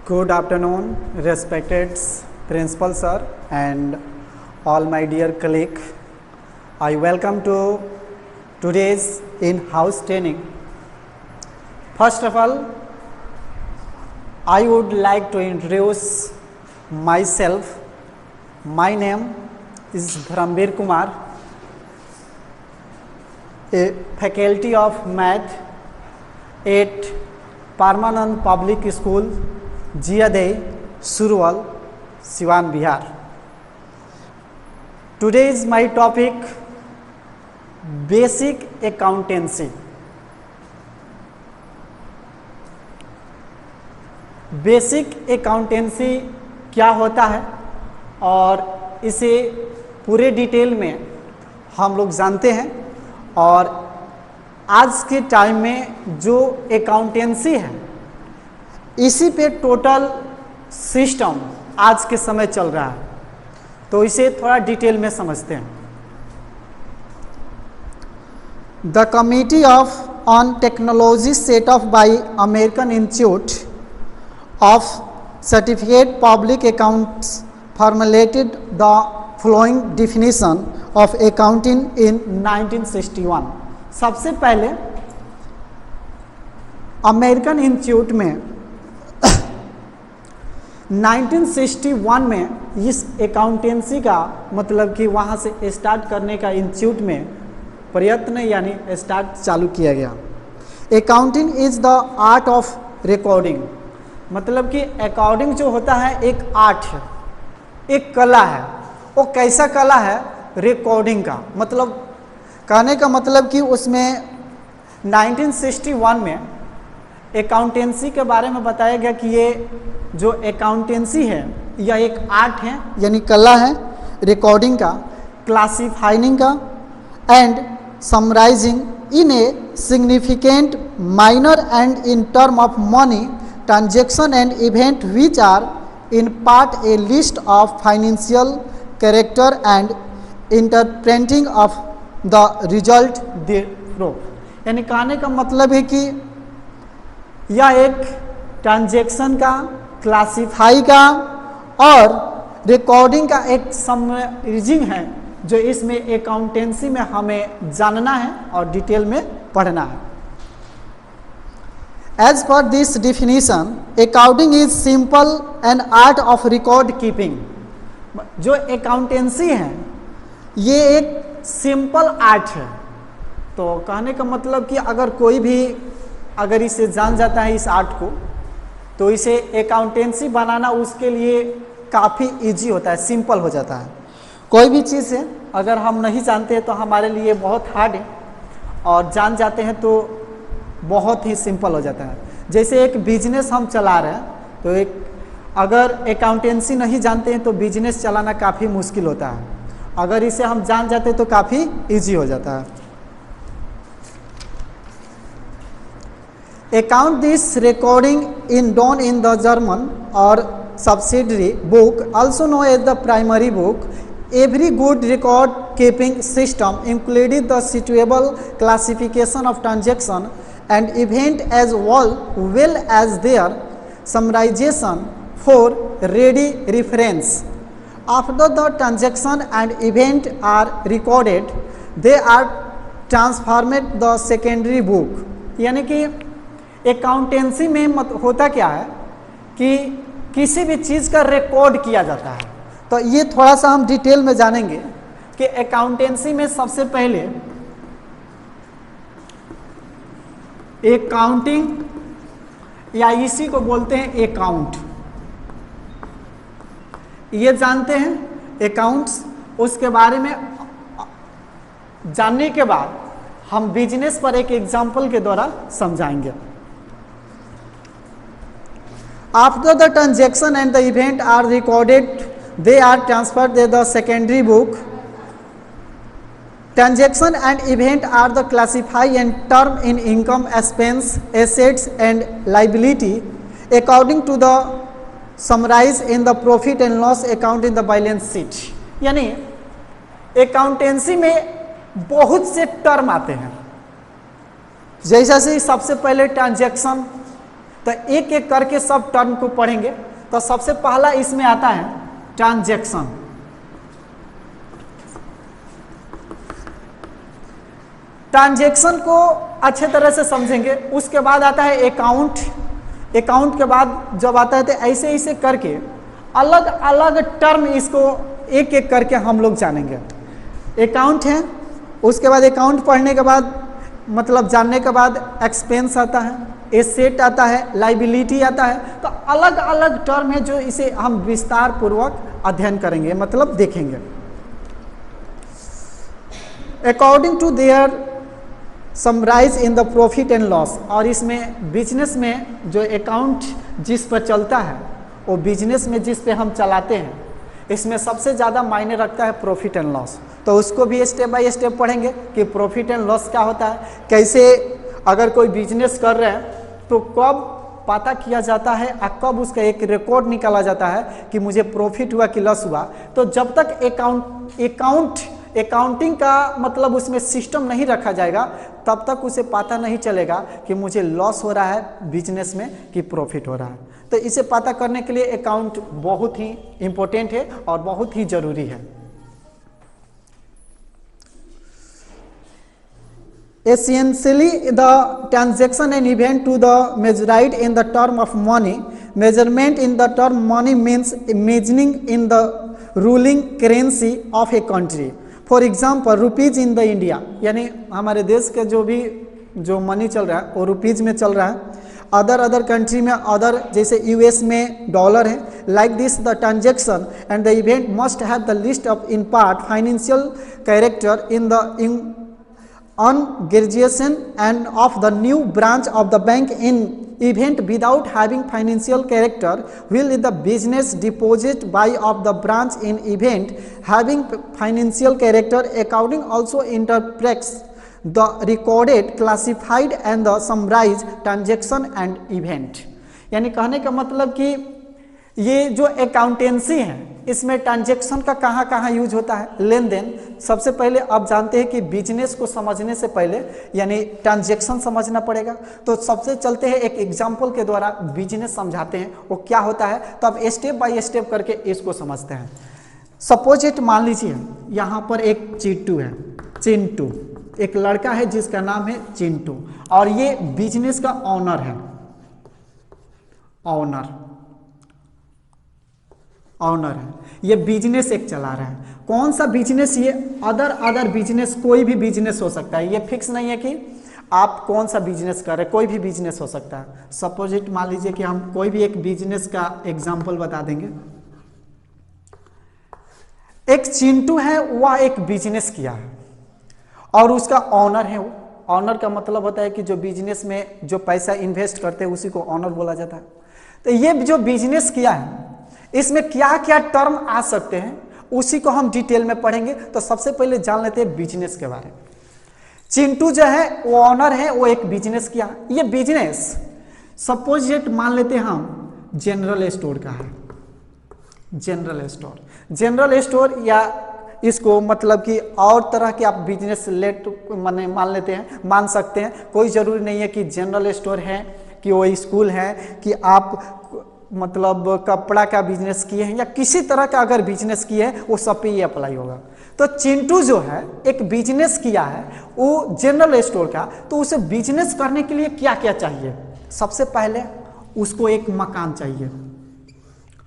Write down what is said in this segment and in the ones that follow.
Good afternoon, respected Principal Sir and all my dear colleague. I welcome to today's in-house training. First of all, I would like to introduce myself. My name is Dhramveer Kumar, a faculty of math at Parmanand Public School, Jiadei, Surwal, Siwan, Bihar. Today is my topic, basic accountancy. Basic accountancy क्या होता है और इसे पूरे detail में हम लोग जानते हैं। और आज के टाइम में जो अकाउंटेंसी है इसी पे टोटल सिस्टम आज के समय चल रहा है, तो इसे थोड़ा डिटेल में समझते हैं। The committee on technology set of bye American institute of certificate public accounts formulated the following definition of accounting in 1961। सबसे पहले अमेरिकन इंस्टीट्यूट में 1961 में इस अकाउंटेंसी का मतलब कि वहाँ से स्टार्ट करने का इंस्टीट्यूट में प्रयत्न यानी स्टार्ट चालू किया गया। Accounting is the art of recording, मतलब कि अकॉर्डिंग जो होता है एक आर्ट है, एक कला है। वो कैसा कला है? रिकॉर्डिंग का। मतलब कहने का मतलब कि उसमें 1961 में अकाउंटेंसी के बारे में बताया गया कि ये जो अकाउंटेंसी है यह एक आर्ट है यानी कला है रिकॉर्डिंग का, क्लासिफाइंग का and summarising in a significant minor and in term of money transaction and event which are in part a list of financial character and interpreting of the result thereof। यानी कहने का मतलब है कि यह एक ट्रांजैक्शन का, क्लासिफाई का और रिकॉर्डिंग का एक समराइजिंग है जो इसमें अकाउंटेंसी में हमें जानना है और डिटेल में पढ़ना है। As per this definition, accounting is simple an art of record keeping। जो अकाउंटेंसी है ये एक सिंपल आर्ट है। तो कहने का मतलब कि अगर कोई भी अगर इसे जान जाता है इस आर्ट को, तो इसे अकाउंटेंसी बनाना उसके लिए काफ़ी इजी होता है, सिंपल हो जाता है। कोई भी चीज़ है अगर हम नहीं जानते हैं तो हमारे लिए बहुत हार्ड है, और जान जाते हैं तो बहुत ही सिंपल हो जाता है। जैसे एक बिजनेस हम चला रहे हैं तो एक अगर अकाउंटेंसी नहीं जानते हैं तो बिजनेस चलाना काफ़ी मुश्किल होता है, अगर इसे हम जान जाते हैं तो काफ़ी इजी हो जाता है। Account this recording in don in the German और subsidiary book also no as the primary book. Every good record keeping system included the suitable classification of transaction and event as well as their summarization for ready reference। After the transaction and event are recorded, they are transformed the secondary book। यानी कि accountancy में होता क्या है कि किसी भी चीज़ का रिकॉर्ड किया जाता है। तो ये थोड़ा सा हम डिटेल में जानेंगे कि अकाउंटेंसी में सबसे पहले अकाउंटिंग या इसी को बोलते हैं अकाउंट, ये जानते हैं अकाउंट्स। उसके बारे में जानने के बाद हम बिजनेस पर एक एग्जांपल के द्वारा समझाएंगे। After the transaction and the event are recorded, they are transferred to the secondary book। Transaction and event are the classified and term in income, expense, assets and liability according to the summarize in the profit and loss account in the balance sheet। यानी accountancy में बहुत से term आते हैं, जैसा से सबसे पहले ट्रांजैक्शन तो एक एक करके सब टर्म को पढ़ेंगे। तो सबसे पहला इसमें आता है ट्रांजैक्शन। ट्रांजैक्शन को अच्छे तरह से समझेंगे। उसके बाद आता है अकाउंट। अकाउंट के बाद जब आता है तो ऐसे ऐसे करके अलग अलग टर्म इसको एक एक करके हम लोग जानेंगे। अकाउंट है, उसके बाद अकाउंट पढ़ने के बाद मतलब जानने के बाद एक्सपेंस आता है, एसेट आता है, लाइबिलिटी आता है। तो अलग अलग टर्म है जो इसे हम विस्तार पूर्वक अध्ययन करेंगे, मतलब देखेंगे। According to their summarise in the profit and loss. और इसमें बिजनेस में जो अकाउंट जिस पर चलता है वो बिजनेस में जिस पे हम चलाते हैं, इसमें सबसे ज़्यादा मायने रखता है प्रॉफिट एंड लॉस। तो उसको भी स्टेप बाय स्टेप पढ़ेंगे कि प्रॉफिट एंड लॉस क्या होता है, कैसे अगर कोई बिजनेस कर रहे हैं तो कब पता किया जाता है और कब उसका एक रिकॉर्ड निकाला जाता है कि मुझे प्रॉफिट हुआ कि लॉस हुआ। तो जब तक अकाउंटिंग का मतलब उसमें सिस्टम नहीं रखा जाएगा तब तक उसे पता नहीं चलेगा कि मुझे लॉस हो रहा है बिजनेस में कि प्रॉफिट हो रहा है। तो इसे पता करने के लिए अकाउंट बहुत ही इम्पोर्टेंट है और बहुत ही जरूरी है। Essentially, the transaction and event to the measured in the term of money. Measurement in the term money means measuring in the ruling currency of a country. For example, rupees in the India, यानी हमारे देश के जो money चल रहा है वो rupees में चल रहा है। अदर कंट्री में अदर, जैसे यूएस में डॉलर है। Like this the transaction and the event must have the list of in part financial character in the on-graduation and of the new branch of the bank in event without having financial character will the business deposit by of the branch in event having financial character. Accounting also interprets the recorded, classified and the summarized transaction and event. यानी कहने का मतलब कि ये जो accountancy है इसमें transaction का कहाँ कहाँ यूज होता है, लेन देन। सबसे पहले आप जानते हैं कि बिजनेस को समझने से पहले यानी ट्रांजैक्शन समझना पड़ेगा। तो सबसे चलते हैं एक एग्जांपल के द्वारा बिजनेस समझाते हैं वो क्या होता है। तो अब स्टेप बाय स्टेप करके इसको समझते हैं। सपोज इट, मान लीजिए यहाँ पर एक चिंटू, एक लड़का है जिसका नाम है चिंटू और ये बिजनेस का ऑनर है। ऑनर है, ये बिजनेस एक चला रहा है। कौन सा बिजनेस? ये अदर बिजनेस, कोई भी बिजनेस हो सकता है। ये फिक्स नहीं है कि आप कौन सा बिजनेस कर रहे हैं, कोई भी बिजनेस हो सकता है। सपोज इट, मान लीजिए कि हम कोई भी एक बिजनेस का एग्जांपल बता देंगे। एक चिंटू है, वह एक बिजनेस किया है और उसका ऑनर है। वो ऑनर का मतलब होता है कि जो बिजनेस में जो पैसा इन्वेस्ट करते हैं उसी को ऑनर बोला जाता है। तो ये जो बिजनेस किया है इसमें क्या क्या टर्म आ सकते हैं उसी को हम डिटेल में पढ़ेंगे। तो सबसे पहले जान लेते हैं बिजनेस के बारे में। चिंटू जो है वो ऑनर है, वो एक बिजनेस किया। ये बिजनेस सपोज इट मान लेते हैं हम जनरल स्टोर का है। जनरल स्टोर या इसको मतलब कि और तरह के आप बिजनेस मान लेते हैं, मान सकते हैं। कोई जरूरी नहीं है कि जनरल स्टोर है कि वो स्कूल है कि आप मतलब कपड़ा का बिजनेस किए हैं या किसी तरह का अगर बिजनेस किए हैं वो सब पे ये अप्लाई होगा। तो चिंटू जो है एक बिजनेस किया है वो जनरल स्टोर का। तो उसे बिजनेस करने के लिए क्या क्या चाहिए? सबसे पहले उसको एक मकान चाहिए,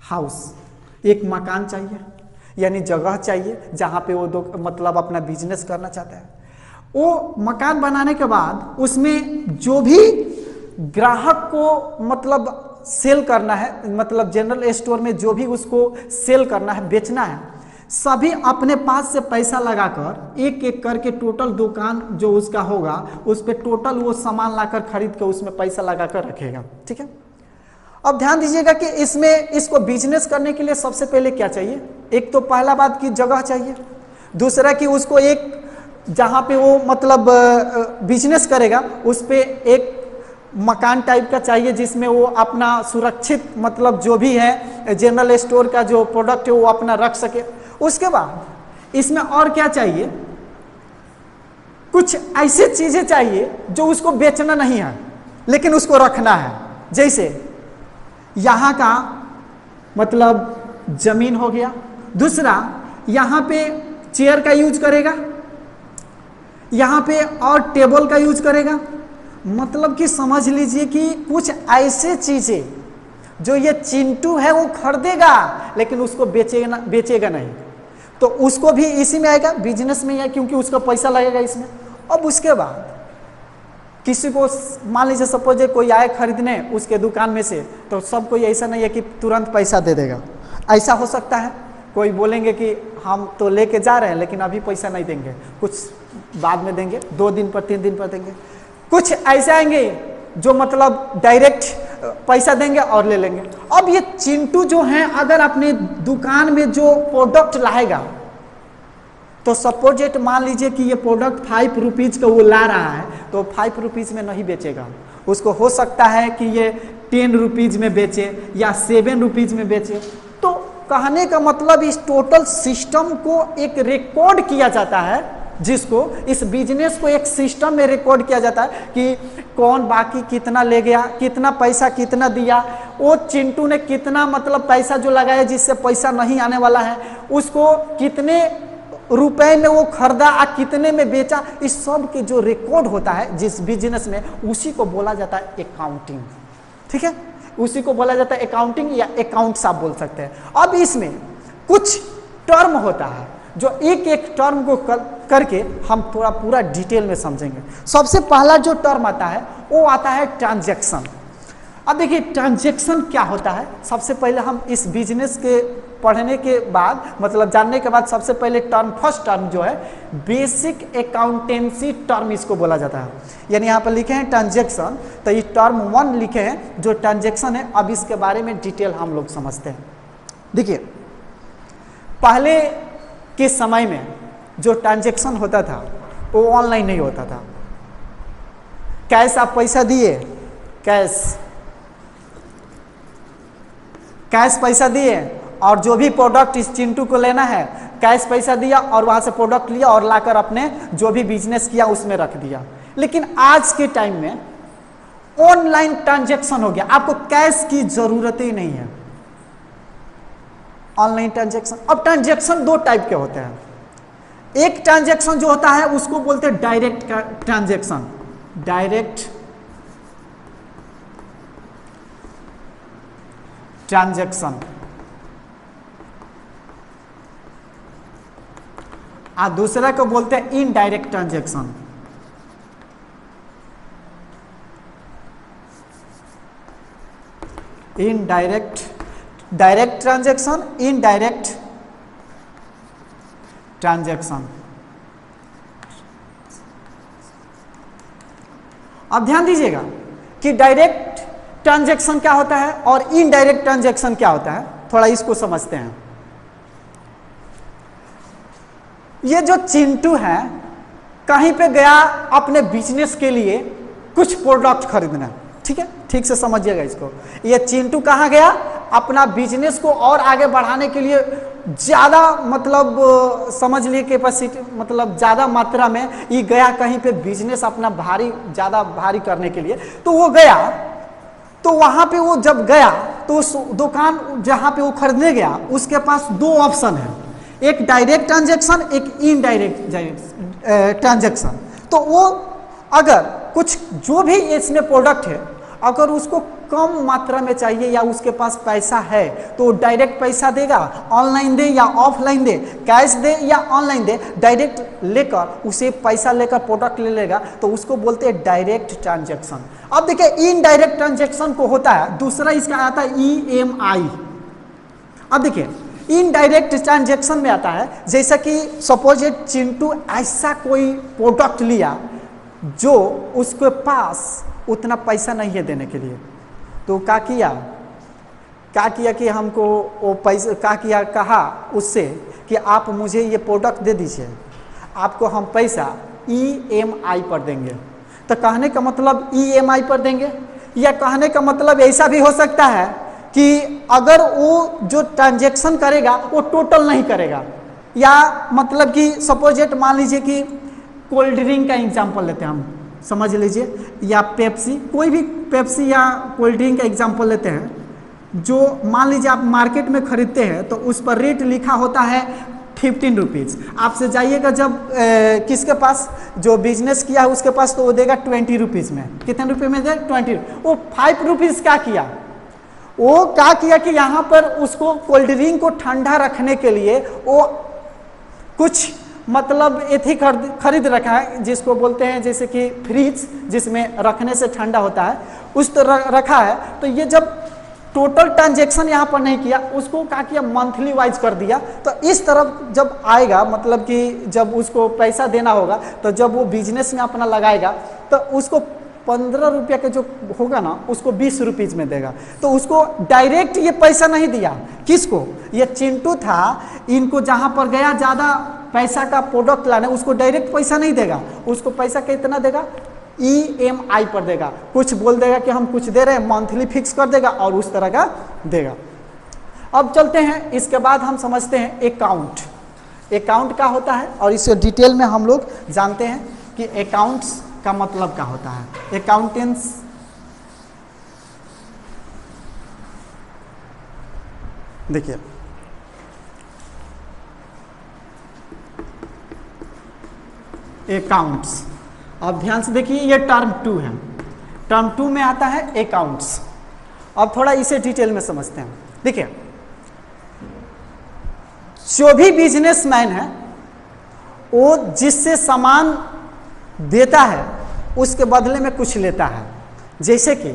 हाउस, एक मकान चाहिए यानी जगह चाहिए जहाँ पे वो मतलब अपना बिजनेस करना चाहता है। वो मकान बनाने के बाद उसमें जो भी ग्राहक को मतलब सेल करना है, मतलब जनरल स्टोर में जो भी उसको सेल करना है, बेचना है, सभी अपने पास से पैसा लगाकर एक एक करके टोटल दुकान जो उसका होगा उस पे टोटल वो सामान लाकर खरीद कर उसमें पैसा लगाकर रखेगा। ठीक है, अब ध्यान दीजिएगा कि इसको बिजनेस करने के लिए सबसे पहले क्या चाहिए? एक तो पहला बात की जगह चाहिए, दूसरा कि उसको एक जहाँ पे वो मतलब बिजनेस करेगा उस पे एक मकान टाइप का चाहिए जिसमें वो अपना सुरक्षित मतलब जो भी है जनरल स्टोर का जो प्रोडक्ट है वो अपना रख सके। उसके बाद इसमें और क्या चाहिए? कुछ ऐसी चीजें चाहिए जो उसको बेचना नहीं है लेकिन उसको रखना है। जैसे यहाँ का मतलब जमीन हो गया, दूसरा यहाँ पे चेयर का यूज करेगा, यहाँ पे और टेबल का यूज करेगा। मतलब कि समझ लीजिए कि कुछ ऐसे चीजें जो ये चिंटू है वो खरीदेगा लेकिन उसको बेचेगा नहीं, तो उसको भी इसी में आएगा, बिजनेस में ही है, क्योंकि उसका पैसा लगेगा इसमें। अब उसके बाद किसी को मान लीजिए सपोज कोई आए खरीदने उसके दुकान में से, तो सब कोई ऐसा नहीं है कि तुरंत पैसा दे देगा। ऐसा हो सकता है कोई बोलेंगे कि हम तो लेके जा रहे हैं लेकिन अभी पैसा नहीं देंगे, कुछ बाद में देंगे, 2 दिन पर 3 दिन पर देंगे। कुछ ऐसे आएंगे जो मतलब डायरेक्ट पैसा देंगे और ले लेंगे। अब ये चिंटू जो है अगर अपने दुकान में जो प्रोडक्ट लाएगा, तो सपोज मान लीजिए कि ये प्रोडक्ट 5 रुपीज का वो ला रहा है, तो 5 रुपीज में नहीं बेचेगा, उसको हो सकता है कि ये 10 रुपीज में बेचे या 7 रुपीज में बेचे। तो कहने का मतलब इस टोटल सिस्टम को एक रिकॉर्ड किया जाता है, जिसको इस बिजनेस को एक सिस्टम में रिकॉर्ड किया जाता है कि कौन बाकी कितना ले गया, कितना पैसा कितना दिया, वो चिंटू ने कितना मतलब पैसा जो लगाया जिससे पैसा नहीं आने वाला है, उसको कितने रुपए में वो खरीदा और कितने में बेचा, इस सब के जो रिकॉर्ड होता है जिस बिजनेस में, उसी को बोला जाता है अकाउंटिंग। ठीक है, उसी को बोला जाता है अकाउंटिंग या अकाउंट्स आप बोल सकते हैं। अब इसमें कुछ टर्म होता है जो एक एक टर्म को करके हम थोड़ा पूरा डिटेल में समझेंगे। सबसे पहला जो टर्म आता है वो आता है ट्रांजैक्शन। अब देखिए ट्रांजैक्शन क्या होता है। सबसे पहले हम इस बिजनेस के पढ़ने के बाद मतलब जानने के बाद सबसे पहले टर्म, फर्स्ट टर्म जो है बेसिक अकाउंटेंसी टर्म इसको बोला जाता है। यानी यहाँ पर लिखे हैं ट्रांजैक्शन, तो ये टर्म 1 लिखे हैं जो ट्रांजैक्शन है। अब इसके बारे में डिटेल हम लोग समझते हैं। देखिए पहले के समय में जो ट्रांजैक्शन होता था वो ऑनलाइन नहीं होता था। कैश आप पैसा दिए, कैश पैसा दिए और जो भी प्रोडक्ट इस चिंटू को लेना है कैश पैसा दिया और वहां से प्रोडक्ट लिया और लाकर अपने जो भी बिजनेस किया उसमें रख दिया। लेकिन आज के टाइम में ऑनलाइन ट्रांजैक्शन हो गया, आपको कैश की जरूरत ही नहीं है, ऑनलाइन ट्रांजैक्शन। अब ट्रांजैक्शन 2 टाइप के होते हैं। एक ट्रांजैक्शन जो होता है उसको बोलते हैं डायरेक्ट ट्रांजैक्शन, डायरेक्ट ट्रांजैक्शन, और दूसरा को बोलते हैं indirect transaction. Indirect, direct transaction, indirect transaction. अब ध्यान दीजिएगा कि डायरेक्ट ट्रांजैक्शन क्या होता है और इनडायरेक्ट ट्रांजैक्शन क्या होता है, थोड़ा इसको समझते हैं। ये जो चिंटू है कहीं पे गया अपने बिजनेस के लिए कुछ प्रोडक्ट खरीदना, ठीक है, ठीक से समझिएगा इसको। ये चिंटू कहाँ गया, अपना बिजनेस को और आगे बढ़ाने के लिए ज़्यादा मतलब समझ लिए कैपेसिटी मतलब ज़्यादा मात्रा में ये गया कहीं पे बिजनेस अपना ज़्यादा भारी करने के लिए। तो वो गया, तो वहाँ पे वो जब गया तो उस दुकान जहाँ पे वो खरीदने गया उसके पास 2 ऑप्शन है, एक डायरेक्ट ट्रांजैक्शन, एक इनडायरेक्ट ट्रांजैक्शन। तो वो अगर कुछ जो भी इसमें प्रोडक्ट है अगर उसको कम मात्रा में चाहिए या उसके पास पैसा है तो डायरेक्ट पैसा देगा, ऑनलाइन दे या ऑफलाइन दे, कैश दे या ऑनलाइन दे, डायरेक्ट लेकर उसे पैसा लेकर प्रोडक्ट ले लेगा, तो उसको बोलते हैं डायरेक्ट ट्रांजैक्शन। अब देखिए इनडायरेक्ट ट्रांजैक्शन को होता है, दूसरा इसका आता है EMI। अब देखिए इनडायरेक्ट ट्रांजैक्शन में आता है जैसा कि सपोज चिंटू ऐसा कोई प्रोडक्ट लिया जो उसके पास उतना पैसा नहीं है देने के लिए, तो क्या किया कि हमको वो पैसा कहा उससे कि आप मुझे ये प्रोडक्ट दे दीजिए, आपको हम पैसा EMI पर देंगे। तो कहने का मतलब EMI पर देंगे, या कहने का मतलब ऐसा भी हो सकता है कि अगर वो जो ट्रांजैक्शन करेगा वो टोटल नहीं करेगा, या मतलब कि सपोज मान लीजिए कि कोल्ड ड्रिंक का एग्जांपल लेते हैं हम, समझ लीजिए, या पेप्सी, कोई भी पेप्सी या कोल्ड ड्रिंक का एग्जाम्पल लेते हैं, जो मान लीजिए आप मार्केट में खरीदते हैं तो उस पर रेट लिखा होता है 15 रुपीज़। आपसे जाइएगा जब किसके पास, जो बिजनेस किया है उसके पास, तो वो देगा 20 रुपीज़ में। कितने रुपए में दे? 20। वो 5 रुपीज़ क्या किया, वो क्या किया कि यहाँ पर उसको कोल्ड ड्रिंक को ठंडा रखने के लिए वो कुछ मतलब एथी खरीद रखा है, जिसको बोलते हैं जैसे कि फ्रिज, जिसमें रखने से ठंडा होता है, उस तरह रखा है। तो ये जब टोटल ट्रांजैक्शन यहाँ पर नहीं किया, उसको क्या किया, मंथली वाइज कर दिया। तो इस तरफ जब आएगा, मतलब कि जब उसको पैसा देना होगा, तो जब वो बिजनेस में अपना लगाएगा तो उसको 15 रुपये का जो होगा ना, उसको 20 रुपीज़ में देगा। तो उसको डायरेक्ट ये पैसा नहीं दिया, किसको, ये चिंटू था, इनको जहाँ पर गया ज़्यादा पैसा का प्रोडक्ट लाने, उसको डायरेक्ट पैसा नहीं देगा, उसको पैसा कितना देगा, EMI पर देगा। कुछ बोल देगा कि हम कुछ दे रहे हैं, मंथली फिक्स कर देगा और उस तरह का देगा। अब चलते हैं, इसके बाद हम समझते हैं अकाउंट। अकाउंट क्या होता है, और इसे डिटेल में हम लोग जानते हैं कि अकाउंट्स का मतलब क्या होता है। अकाउंटेंट्स देखिए, अकाउंट्स, अब ध्यान से देखिए, ये टर्म 2 है, टर्म 2 में आता है अकाउंट्स। अब थोड़ा इसे डिटेल में समझते हैं। देखिए, जो भी बिजनेसमैन है वो जिससे सामान देता है उसके बदले में कुछ लेता है। जैसे कि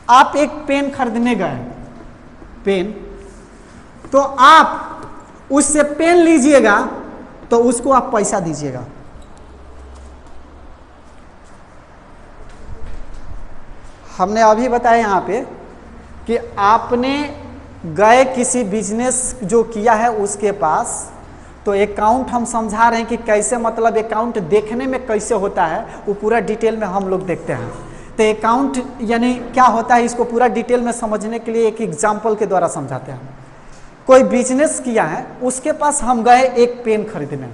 आप एक पेन खरीदने गए, पेन, तो आप उससे पेन लीजिएगा तो उसको आप पैसा दीजिएगा। हमने अभी बताया यहाँ पे कि आपने गए किसी बिजनेस जो किया है उसके पास, तो अकाउंट हम समझा रहे हैं कि कैसे, मतलब अकाउंट देखने में कैसे होता है, वो पूरा डिटेल में हम लोग देखते हैं। तो अकाउंट यानी क्या होता है, इसको पूरा डिटेल में समझने के लिए एक एग्जाम्पल के द्वारा समझाते हैं। कोई बिजनेस किया है, उसके पास हम गए एक पेन खरीदने,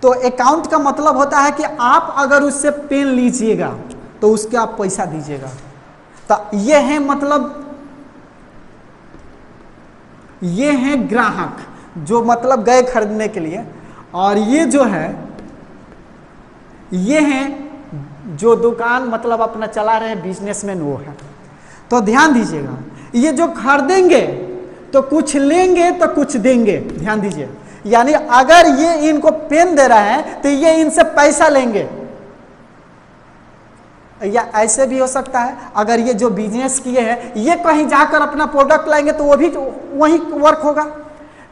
तो अकाउंट का मतलब होता है कि आप अगर उससे पेन लीजिएगा तो उसके आप पैसा दीजिएगा। तो ये है, मतलब ये है ग्राहक, जो मतलब गए खरीदने के लिए, और ये जो है, ये है जो दुकान मतलब अपना चला रहे हैं बिजनेसमैन, वो है। तो ध्यान दीजिएगा, ये जो खरीदेंगे तो कुछ लेंगे तो कुछ देंगे, ध्यान दीजिए। यानी अगर ये इनको पेन दे रहा है तो ये इनसे पैसा लेंगे, या ऐसे भी हो सकता है अगर ये जो बिजनेस किए हैं ये कहीं जाकर अपना प्रोडक्ट लाएंगे तो वो भी वही वर्क होगा।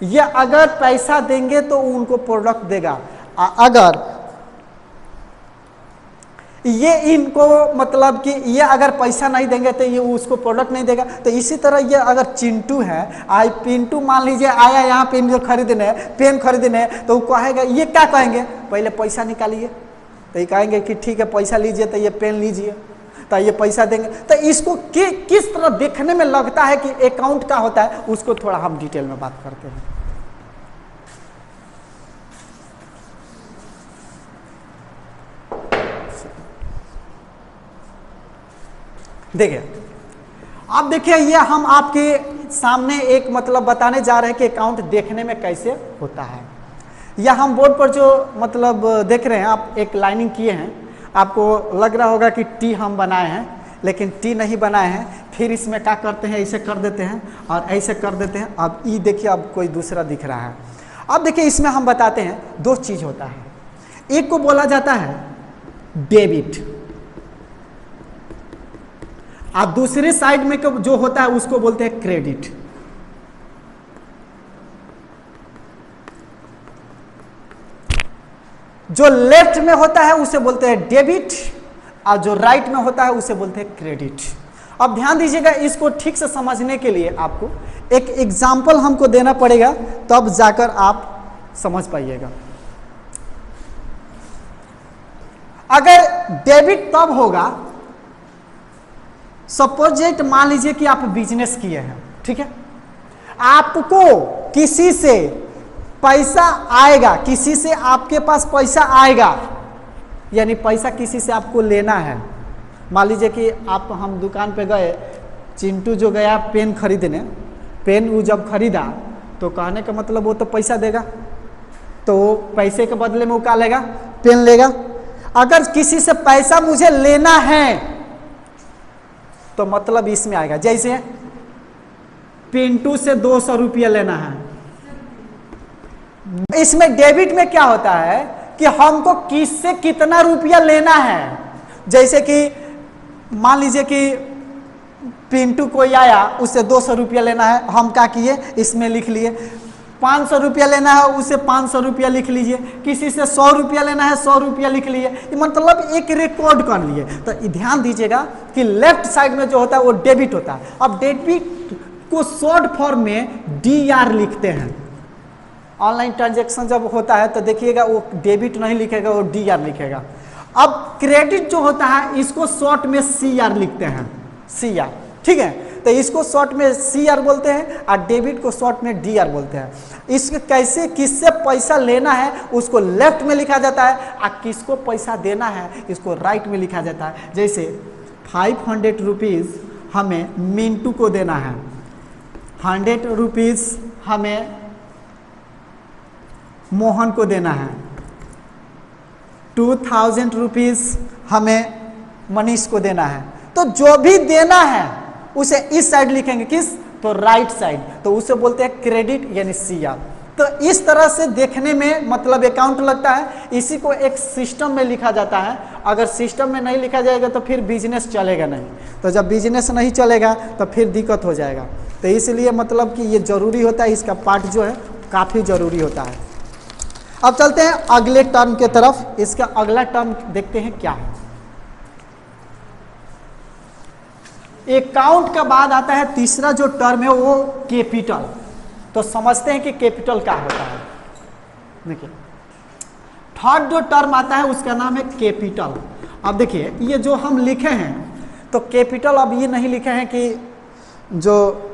ये अगर पैसा देंगे तो उनको प्रोडक्ट देगा, अगर ये इनको मतलब कि ये अगर पैसा नहीं देंगे तो ये उसको प्रोडक्ट नहीं देगा। तो इसी तरह ये अगर चिंटू है, आई पिंटू मान लीजिए आया यहाँ पेन खरीदने, पेन खरीदने, तो वो कहेगा, ये क्या कहेंगे, पहले पैसा निकालिए, तो ये कहेंगे कि ठीक है पैसा लीजिए, तो ये पेन लीजिए, तो ये पैसा देंगे। तो इसको किस तरह देखने में लगता है कि अकाउंट का होता है, उसको थोड़ा हम डिटेल में बात करते हैं। देखिए, अब देखिए, ये हम आपके सामने एक मतलब बताने जा रहे हैं कि अकाउंट देखने में कैसे होता है। या हम बोर्ड पर जो मतलब देख रहे हैं, आप एक लाइनिंग किए हैं, आपको लग रहा होगा कि टी हम बनाए हैं, लेकिन टी नहीं बनाए हैं। फिर इसमें क्या करते हैं, ऐसे कर देते हैं और ऐसे कर देते हैं। अब ई देखिए, अब कोई दूसरा दिख रहा है। अब देखिए, इसमें हम बताते हैं दो चीज होता है, एक को बोला जाता है डेबिट, और दूसरे साइड में जो होता है उसको बोलते हैं क्रेडिट। जो लेफ्ट में होता है उसे बोलते हैं डेबिट, और जो राइट में होता है उसे बोलते हैं क्रेडिट। अब ध्यान दीजिएगा, इसको ठीक से समझने के लिए आपको एक एग्जाम्पल हमको देना पड़ेगा, तब जाकर आप समझ पाइएगा। अगर डेबिट तब होगा, सपोजेट मान लीजिए कि आप बिजनेस किए हैं, ठीक है, आपको किसी से पैसा आएगा, किसी से आपके पास पैसा आएगा, यानी पैसा किसी से आपको लेना है। मान लीजिए कि हम दुकान पे गए, चिंटू जो गया पेन खरीदने, पेन वो जब खरीदा तो कहने का मतलब वो तो पैसा देगा, तो पैसे के बदले में वो क्या लेगा, पेन लेगा। अगर किसी से पैसा मुझे लेना है तो मतलब इसमें आएगा, जैसे पिंटू से 200 रुपया लेना है। इसमें डेबिट में क्या होता है कि हमको किससे कितना रुपया लेना है। जैसे कि मान लीजिए कि पिंटू कोई आया, उससे 200 रुपया लेना है, हम क्या किए, इसमें लिख लिए। 500 रुपया लेना है, उसे 500 रुपया लिख लीजिए। किसी से 100 रुपया लेना है, 100 रुपया लिख लिए। मतलब एक रिकॉर्ड कर लिए। तो ध्यान दीजिएगा कि लेफ्ट साइड में जो होता है वो डेबिट होता है। अब डेबिट को शॉर्ट फॉर्म में DR लिखते हैं। ऑनलाइन ट्रांजैक्शन जब होता है तो देखिएगा वो डेबिट नहीं लिखेगा, वो DR लिखेगा। अब क्रेडिट जो होता है इसको शॉर्ट में CR लिखते हैं, CR, ठीक है। तो इसको शॉर्ट में CR बोलते हैं और डेबिट को शॉर्ट में DR बोलते हैं। इसके कैसे किससे पैसा लेना है उसको लेफ्ट में लिखा जाता है और किसको पैसा देना है इसको राइट में लिखा जाता है। जैसे 500 रुपीज़ हमें मिंटू को देना है, 100 रुपीज़ हमें मोहन को देना है, 2000 रुपीज़ हमें मनीष को देना है। तो जो भी देना है उसे इस साइड लिखेंगे, किस, तो राइट साइड, तो उसे बोलते हैं क्रेडिट यानी CR। तो इस तरह से देखने में मतलब अकाउंट लगता है। इसी को एक सिस्टम में लिखा जाता है। अगर सिस्टम में नहीं लिखा जाएगा तो फिर बिजनेस चलेगा नहीं, तो जब बिजनेस नहीं चलेगा तो फिर दिक्कत हो जाएगा। तो इसलिए मतलब कि ये जरूरी होता है, इसका पार्ट जो है काफ़ी ज़रूरी होता है। अब चलते हैं अगले टर्म के तरफ। इसका अगला टर्म देखते हैं क्या है। अकाउंट के बाद आता है तीसरा जो टर्म है वो कैपिटल। तो समझते हैं कि कैपिटल क्या होता है। देखिए थर्ड जो टर्म आता है उसका नाम है कैपिटल। अब देखिए ये जो हम लिखे हैं तो कैपिटल, अब ये नहीं लिखे हैं कि जो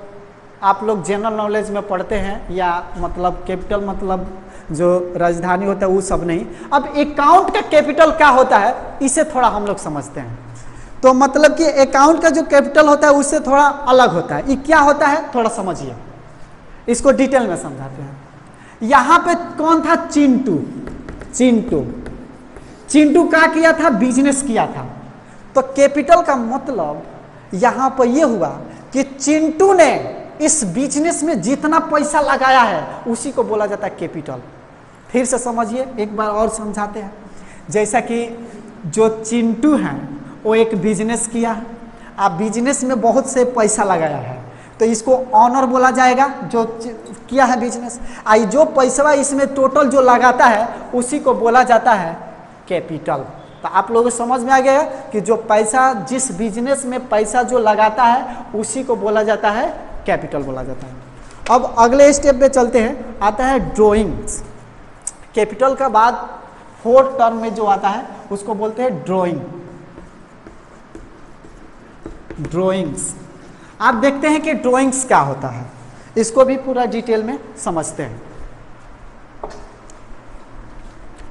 आप लोग जनरल नॉलेज में पढ़ते हैं या मतलब कैपिटल मतलब जो राजधानी होता है वो सब नहीं। अब अकाउंट का कैपिटल क्या होता है इसे थोड़ा हम लोग समझते हैं। तो मतलब कि अकाउंट का जो कैपिटल होता है उससे थोड़ा अलग होता है। ये क्या होता है थोड़ा समझिए, इसको डिटेल में समझाते हैं। यहाँ पे कौन था, चिंटू। चिंटू क्या किया था, बिजनेस किया था। तो कैपिटल का मतलब यहाँ पर ये हुआ कि चिंटू ने इस बिजनेस में जितना पैसा लगाया है उसी को बोला जाता है कैपिटल। फिर से समझिए, एक बार और समझाते हैं। जैसा कि जो चिंटू है वो एक बिजनेस किया, आप बिजनेस में बहुत से पैसा लगाया है तो इसको ऑनर बोला जाएगा जो किया है बिजनेस। आई जो पैसा इसमें टोटल जो लगाता है उसी को बोला जाता है कैपिटल। तो आप लोगों को समझ में आ गया कि जो पैसा जिस बिजनेस में पैसा जो लगाता है उसी को बोला जाता है कैपिटल बोला जाता है। अब अगले स्टेप पे चलते हैं, आता है ड्राइंग्स। कैपिटल का बाद फोर्थ टर्म में जो आता है उसको बोलते हैं ड्राइंग्स। आप देखते हैं कि ड्राइंग्स क्या होता है, इसको भी पूरा डिटेल में समझते हैं।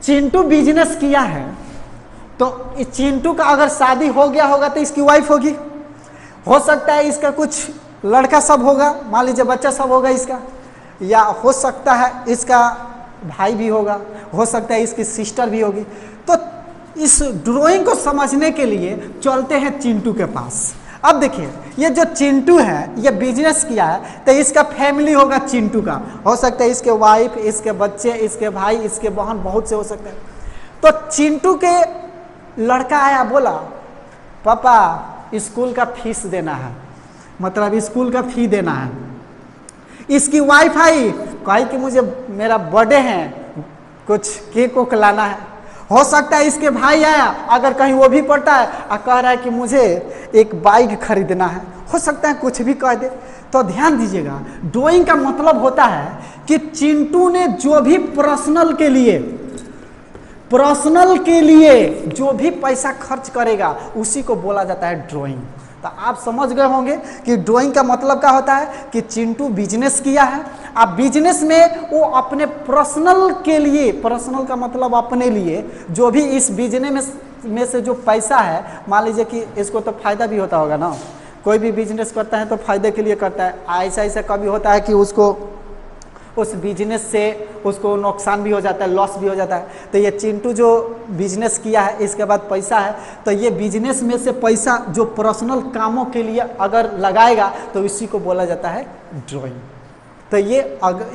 चिंटू बिजनेस किया है तो चिंटू का अगर शादी हो गया होगा तो इसकी वाइफ होगी, हो सकता है इसका कुछ लड़का सब होगा, मान लीजिए बच्चा सब होगा इसका, या हो सकता है इसका भाई भी होगा, हो सकता है इसकी सिस्टर भी होगी। तो इस ड्राइंग को समझने के लिए चलते हैं चिंटू के पास। अब देखिए ये जो चिंटू है ये बिजनेस किया है तो इसका फैमिली होगा चिंटू का, हो सकता है इसके वाइफ, इसके बच्चे, इसके भाई, इसके बहन, बहुत से हो सकते हैं। तो चिंटू के लड़का आया, बोला पापा स्कूल का फीस देना है, मतलब स्कूल का फी देना है। इसकी वाइफ आई, कही कि मुझे मेरा बर्थडे है, कुछ केक को लाना है। हो सकता है इसके भाई आया, अगर कहीं वो भी पढ़ता है और कह रहा है कि मुझे एक बाइक खरीदना है, हो सकता है कुछ भी कह दे। तो ध्यान दीजिएगा, ड्राइंग का मतलब होता है कि चिंटू ने जो भी पर्सनल के लिए जो भी पैसा खर्च करेगा उसी को बोला जाता है ड्राइंग। तो आप समझ गए होंगे कि ड्राइंग का मतलब क्या होता है कि चिंटू बिजनेस किया है। अब बिजनेस में वो अपने पर्सनल के लिए, पर्सनल का मतलब अपने लिए, जो भी इस बिजनेस में से जो पैसा है, मान लीजिए कि इसको तो फायदा भी होता होगा ना, कोई भी बिजनेस करता है तो फायदे के लिए करता है। ऐसा ऐसा कभी होता है कि उसको उस बिजनेस से उसको नुकसान भी हो जाता है, लॉस भी हो जाता है। तो ये चिंटू जो बिजनेस किया है, इसके बाद पैसा है, तो ये बिजनेस में से पैसा जो पर्सनल कामों के लिए अगर लगाएगा तो इसी को बोला जाता है ड्राइंग। तो ये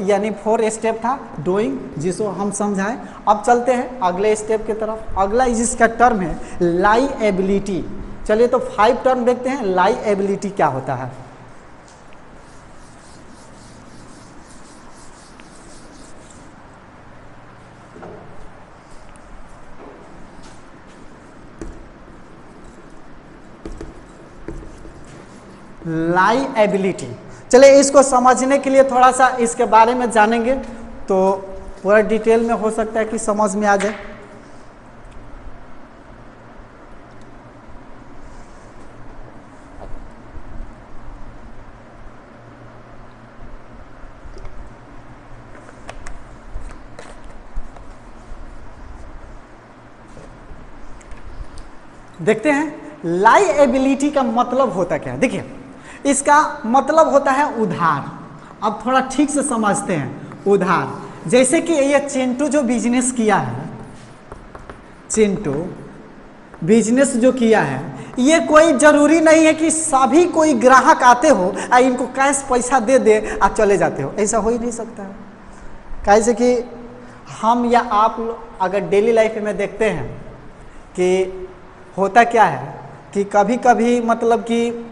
यानी 4 स्टेप था ड्राइंग, जिसको हम समझाएं। अब चलते हैं अगले स्टेप की तरफ। अगला जिसका टर्म है लाइएबिलिटी। चलिए तो 5 टर्म देखते हैं, लाइएबिलिटी क्या होता है। लाइएबिलिटी, चलिए इसको समझने के लिए थोड़ा सा इसके बारे में जानेंगे तो पूरा डिटेल में हो सकता है कि समझ में आ जाए। देखते हैं लाइएबिलिटी का मतलब होता क्या है। देखिए इसका मतलब होता है उधार। अब थोड़ा ठीक से समझते हैं उधार। जैसे कि ये चिंटू जो बिजनेस किया है, चिंटू बिजनेस जो किया है, ये कोई जरूरी नहीं है कि सभी कोई ग्राहक आते हो और इनको कैश पैसा दे दे और चले जाते हो, ऐसा हो ही नहीं सकता है। कैसे कि हम या आप अगर डेली लाइफ में देखते हैं कि होता क्या है कि कभी कभी मतलब कि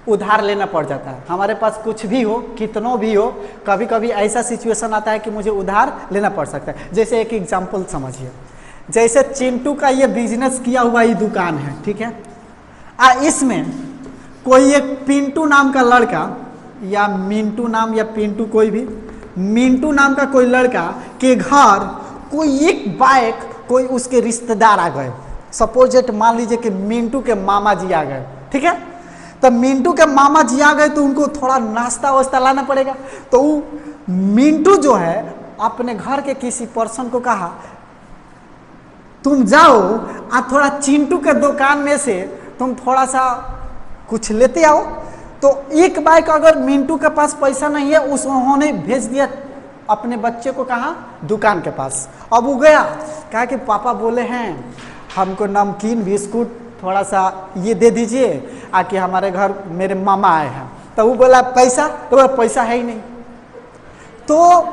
उधार लेना पड़ जाता है। हमारे पास कुछ भी हो, कितनों भी हो, कभी कभी ऐसा सिचुएशन आता है कि मुझे उधार लेना पड़ सकता है। जैसे एक एग्जांपल समझिए, जैसे चिंटू का ये बिजनेस किया हुआ ये दुकान है, ठीक है, इसमें कोई एक पिंटू नाम का लड़का या मिंटू नाम या पिंटू, कोई भी मिंटू नाम का कोई लड़का के घर कोई एक बाइक कोई उसके रिश्तेदार आ गए। सपोज मान लीजिए कि मिंटू के मामा जी आ गए, ठीक है, तो मिंटू के मामा जी आ गए तो उनको थोड़ा नाश्ता वास्ता लाना पड़ेगा। तो मिंटू जो है अपने घर के किसी पर्सन को कहा तुम जाओ और थोड़ा चिंटू के दुकान में से तुम थोड़ा सा कुछ लेते आओ। तो एक बाइक अगर मिंटू के पास पैसा नहीं है, उन्होंने भेज दिया अपने बच्चे को कहा दुकान के पास। अब वो गया, कहा कि पापा बोले हैं हमको नमकीन बिस्कुट थोड़ा सा ये दे दीजिए, आके हमारे घर मेरे मामा आए हैं। तो वो बोला पैसा, तो बोला पैसा है ही नहीं। तो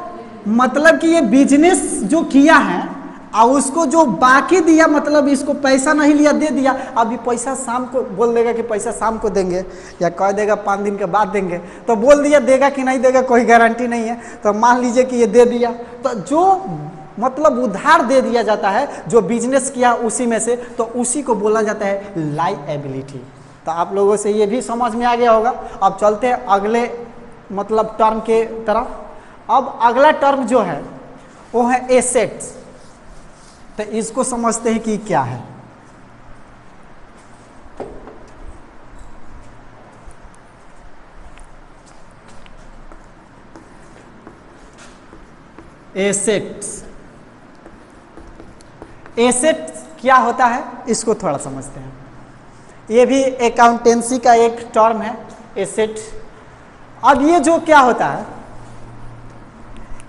मतलब कि ये बिजनेस जो किया है और उसको जो बाकी दिया, मतलब इसको पैसा नहीं लिया, दे दिया। अभी पैसा शाम को बोल देगा कि पैसा शाम को देंगे, या कह देगा 5 दिन के बाद देंगे। तो बोल दिया, देगा कि नहीं देगा कोई गारंटी नहीं है। तो मान लीजिए कि ये दे दिया, तो जो मतलब उधार दे दिया जाता है जो बिजनेस किया उसी में से, तो उसी को बोला जाता है लाइएबिलिटी। तो आप लोगों से ये भी समझ में आ गया होगा। अब चलते हैं अगले मतलब टर्म के तरफ। अब अगला टर्म जो है वो है एसेट्स। तो इसको समझते हैं कि क्या है। एसेट्स, एसेट क्या होता है इसको थोड़ा समझते हैं। ये भी अकाउंटेंसी का एक टर्म है, एसेट। अब ये जो क्या होता है,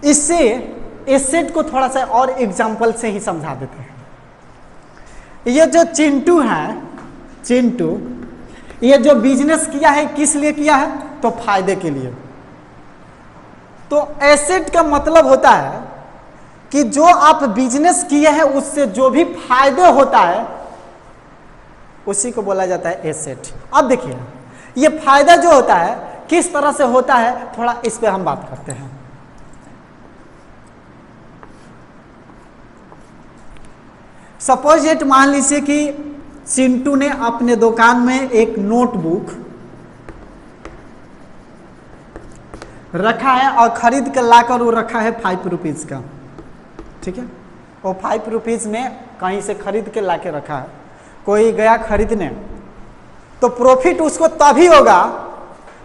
इससे एसेट को थोड़ा सा और एग्जांपल से ही समझा देते हैं। ये जो चिंटू है, चिंटू ये जो बिजनेस किया है किस लिए किया है, तो फायदे के लिए। तो एसेट का मतलब होता है कि जो आप बिजनेस किए हैं उससे जो भी फायदे होता है उसी को बोला जाता है एसेट। अब देखिए ये फायदा जो होता है किस तरह से होता है, थोड़ा इस पे हम बात करते हैं। सपोज इट मान लीजिए कि चिंटू ने अपने दुकान में एक नोटबुक रखा है और खरीद कर लाकर वो रखा है 5 रुपीज का, ठीक है। वो 5 रुपीज में कहीं से खरीद के ला के रखा है, कोई गया खरीदने तो प्रॉफिट उसको तभी होगा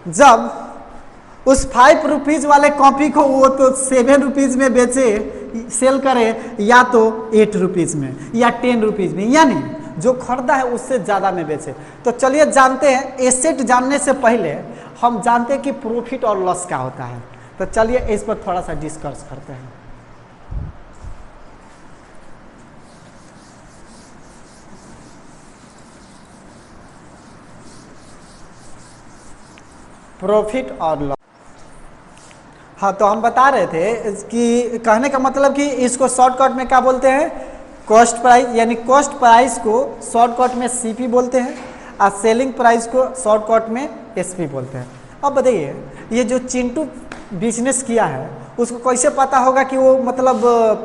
जब उस 5 रुपीज वाले कॉपी को वो तो 7 रुपीज में बेचे, सेल करे, या तो 8 रुपीज में या 10 रुपीज में, यानी जो खरीदा है उससे ज़्यादा में बेचे। तो चलिए जानते हैं, एसेट जानने से पहले हम जानते हैं कि प्रॉफिट और लॉस क्या होता है। तो चलिए इस पर थोड़ा सा डिस्कस करते हैं। प्रॉफिट और लॉस, हाँ तो हम बता रहे थे कि कहने का मतलब कि इसको शॉर्टकट में क्या बोलते हैं, कॉस्ट प्राइस, यानी कॉस्ट प्राइस को शॉर्टकट में सीपी बोलते हैं और सेलिंग प्राइस को शॉर्टकट में एसपी बोलते हैं। अब बताइए, ये जो चिंटू बिजनेस किया है उसको कैसे पता होगा कि वो मतलब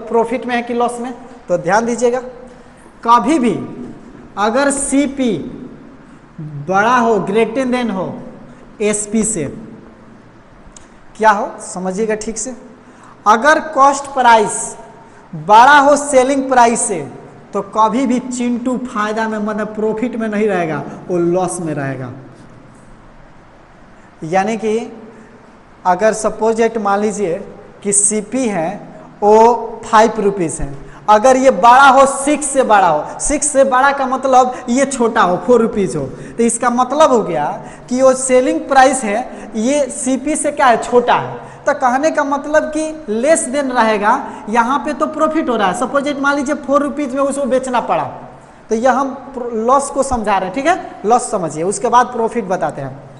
प्रॉफिट में है कि लॉस में? तो ध्यान दीजिएगा, कभी भी अगर सीपी बड़ा हो, ग्रेटर देन हो एसपी से, क्या हो समझिएगा ठीक से, अगर कॉस्ट प्राइस बड़ा हो सेलिंग प्राइस से तो कभी भी चिंटू फायदा में मतलब प्रॉफिट में नहीं रहेगा, वो लॉस में रहेगा। यानी कि अगर सपोज एट मान लीजिए कि सीपी है वो 5 रुपीज़ है, अगर ये बड़ा हो 6 से बड़ा हो, 6 से बड़ा का मतलब ये छोटा हो 4 रुपीज़ हो, तो इसका मतलब हो गया कि वो सेलिंग प्राइस है ये सीपी से क्या है, छोटा है। तो कहने का मतलब कि लेस देन रहेगा, यहाँ पे तो प्रॉफिट हो रहा है। सपोज एट मान लीजिए 4 रुपीज़ में उसको बेचना पड़ा, तो यह हम लॉस को समझा रहे हैं, ठीक है, लॉस समझिए, उसके बाद प्रॉफिट बताते हैं।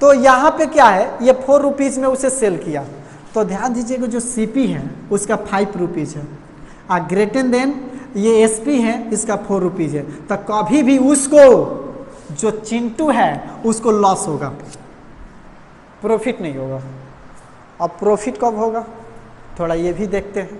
तो यहाँ पे क्या है, ये 4 रुपीज़ में उसे सेल किया, तो ध्यान दीजिएगा जो सीपी है उसका 5 रुपीज़ है, और ग्रेटर देन ये एसपी है इसका 4 रुपीज़ है। तो कभी भी उसको जो चिंटू है उसको लॉस होगा, प्रॉफिट नहीं होगा। अब प्रॉफिट कब होगा, थोड़ा ये भी देखते हैं,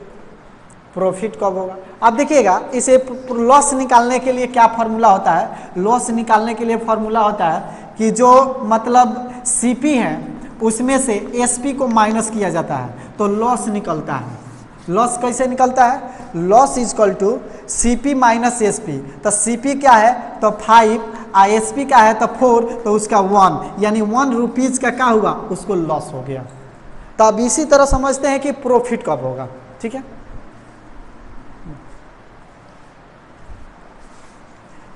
प्रॉफिट कब होगा। अब देखिएगा, इसे लॉस निकालने के लिए क्या फार्मूला होता है, लॉस निकालने के लिए फार्मूला होता है कि जो मतलब सीपी है उसमें से एसपी को माइनस किया जाता है तो लॉस निकलता है। लॉस कैसे निकलता है, loss is equal to CP minus SP. तो सीपी क्या है तो 5 और एसपी क्या है तो 4, तो उसका 1, यानी 1 रुपीज़ का क्या हुआ, उसको लॉस हो गया। तो अब इसी तरह समझते हैं कि प्रॉफिट कब होगा, ठीक है।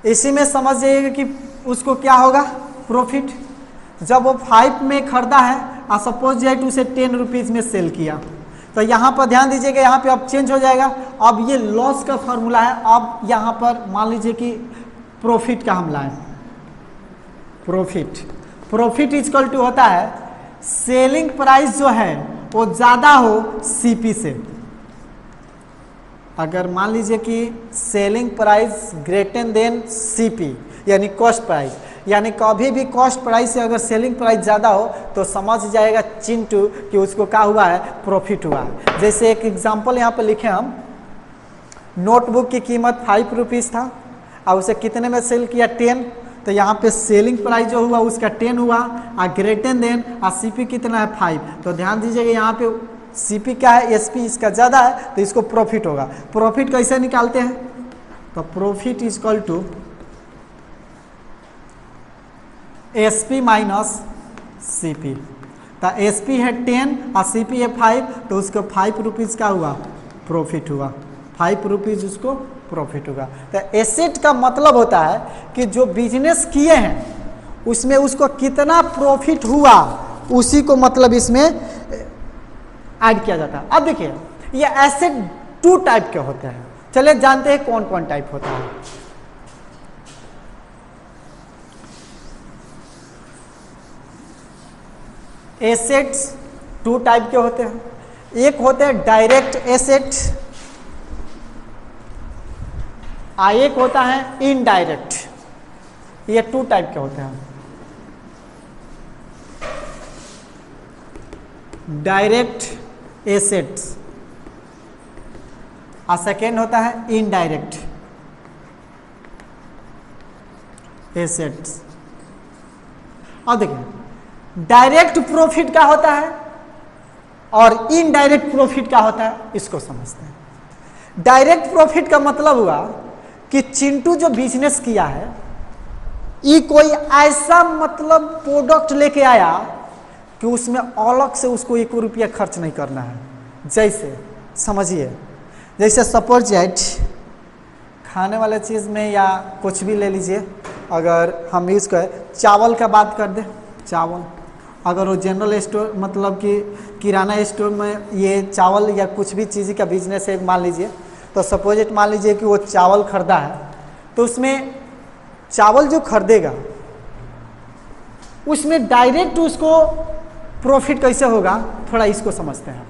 इसी में समझ जाइएगा कि उसको क्या होगा प्रॉफिट, जब वो 5 में खरीदा है और सपोज डेट उसे 10 रुपीज़ में सेल किया, तो यहाँ पर ध्यान दीजिएगा, यहाँ पे अब चेंज हो जाएगा। अब ये लॉस का फॉर्मूला है, अब यहाँ पर मान लीजिए कि प्रॉफिट का हम लाएं, प्रॉफिट इजकल टू होता है सेलिंग प्राइस जो है वो ज़्यादा हो सीपी से। अगर मान लीजिए कि selling price greater than CP यानी कॉस्ट प्राइस, यानी कभी भी कॉस्ट प्राइस से अगर सेलिंग प्राइस ज़्यादा हो तो समझ जाएगा चिंटू कि उसको क्या हुआ है, प्रॉफिट हुआ है। जैसे एक एग्जांपल यहाँ पर लिखे हम, नोटबुक की कीमत 5 रुपीज़ था और उसे कितने में सेल किया 10, तो यहाँ पे सेलिंग प्राइस जो हुआ उसका 10 हुआ और ग्रेटर देन और सीपी कितना है 5। तो ध्यान दीजिएगा यहाँ पे सीपी क्या है, एसपी इसका ज़्यादा है तो इसको प्रॉफिट होगा। प्रॉफिट कैसे निकालते हैं, तो profit is equal to SP minus CP. तो एसपी है 10 और सीपी है 5, तो उसको 5 रुपीज़ का हुआ प्रॉफिट हुआ, 5 रुपीज़ उसको प्रॉफिट होगा। तो एसेट का मतलब होता है कि जो बिजनेस किए हैं उसमें उसको कितना प्रॉफिट हुआ उसी को मतलब इसमें ऐड किया जाता है। अब देखिए ये एसेट 2 टाइप के होते हैं, चलिए जानते हैं कौन कौन टाइप होता है। एसेट्स 2 टाइप के होते हैं, एक होते हैं डायरेक्ट एसेट और एक होता है इनडायरेक्ट। ये 2 टाइप के होते हैं, डायरेक्ट एसेट्स और सेकेंड होता है इनडायरेक्ट एसेट्स। और देखिए डायरेक्ट प्रॉफिट क्या होता है और इनडायरेक्ट प्रॉफिट क्या होता है, इसको समझते हैं। डायरेक्ट प्रॉफिट का मतलब हुआ कि चिंटू जो बिजनेस किया है ये कोई ऐसा मतलब प्रोडक्ट लेके आया कि उसमें अलग से उसको 1 रुपया खर्च नहीं करना है। जैसे समझिए, जैसे सपोज दैट खाने वाले चीज़ में या कुछ भी ले लीजिए, अगर हम यूज़ करें चावल का बात कर दें, चावल अगर वो जनरल स्टोर मतलब कि किराना स्टोर में ये चावल या कुछ भी चीज़ का बिजनेस है मान लीजिए, तो सपोजिट मान लीजिए कि वो चावल खरीदा है, तो उसमें चावल जो खरीदेगा उसमें डायरेक्ट उसको प्रॉफिट कैसे होगा, थोड़ा इसको समझते हैं।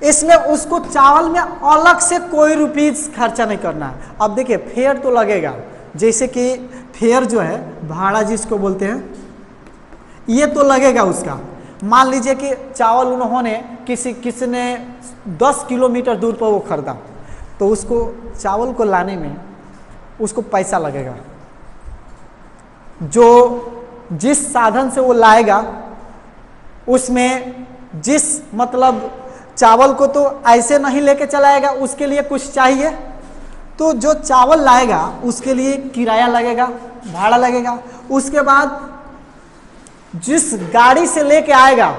इसमें उसको चावल में अलग से कोई रुपीज खर्चा नहीं करना है। अब देखिए फेयर तो लगेगा, जैसे कि फेयर जो है भाड़ा जिसको बोलते हैं, ये तो लगेगा उसका। मान लीजिए कि चावल उन्होंने किसी ने 10 किलोमीटर दूर पर वो खरीदा, तो उसको चावल को लाने में उसको पैसा लगेगा। जो जिस साधन से वो लाएगा उसमें जिस मतलब चावल को तो ऐसे नहीं लेके चलाएगा, उसके लिए कुछ चाहिए, तो जो चावल लाएगा उसके लिए किराया लगेगा, भाड़ा लगेगा। उसके बाद जिस गाड़ी से लेके आएगा,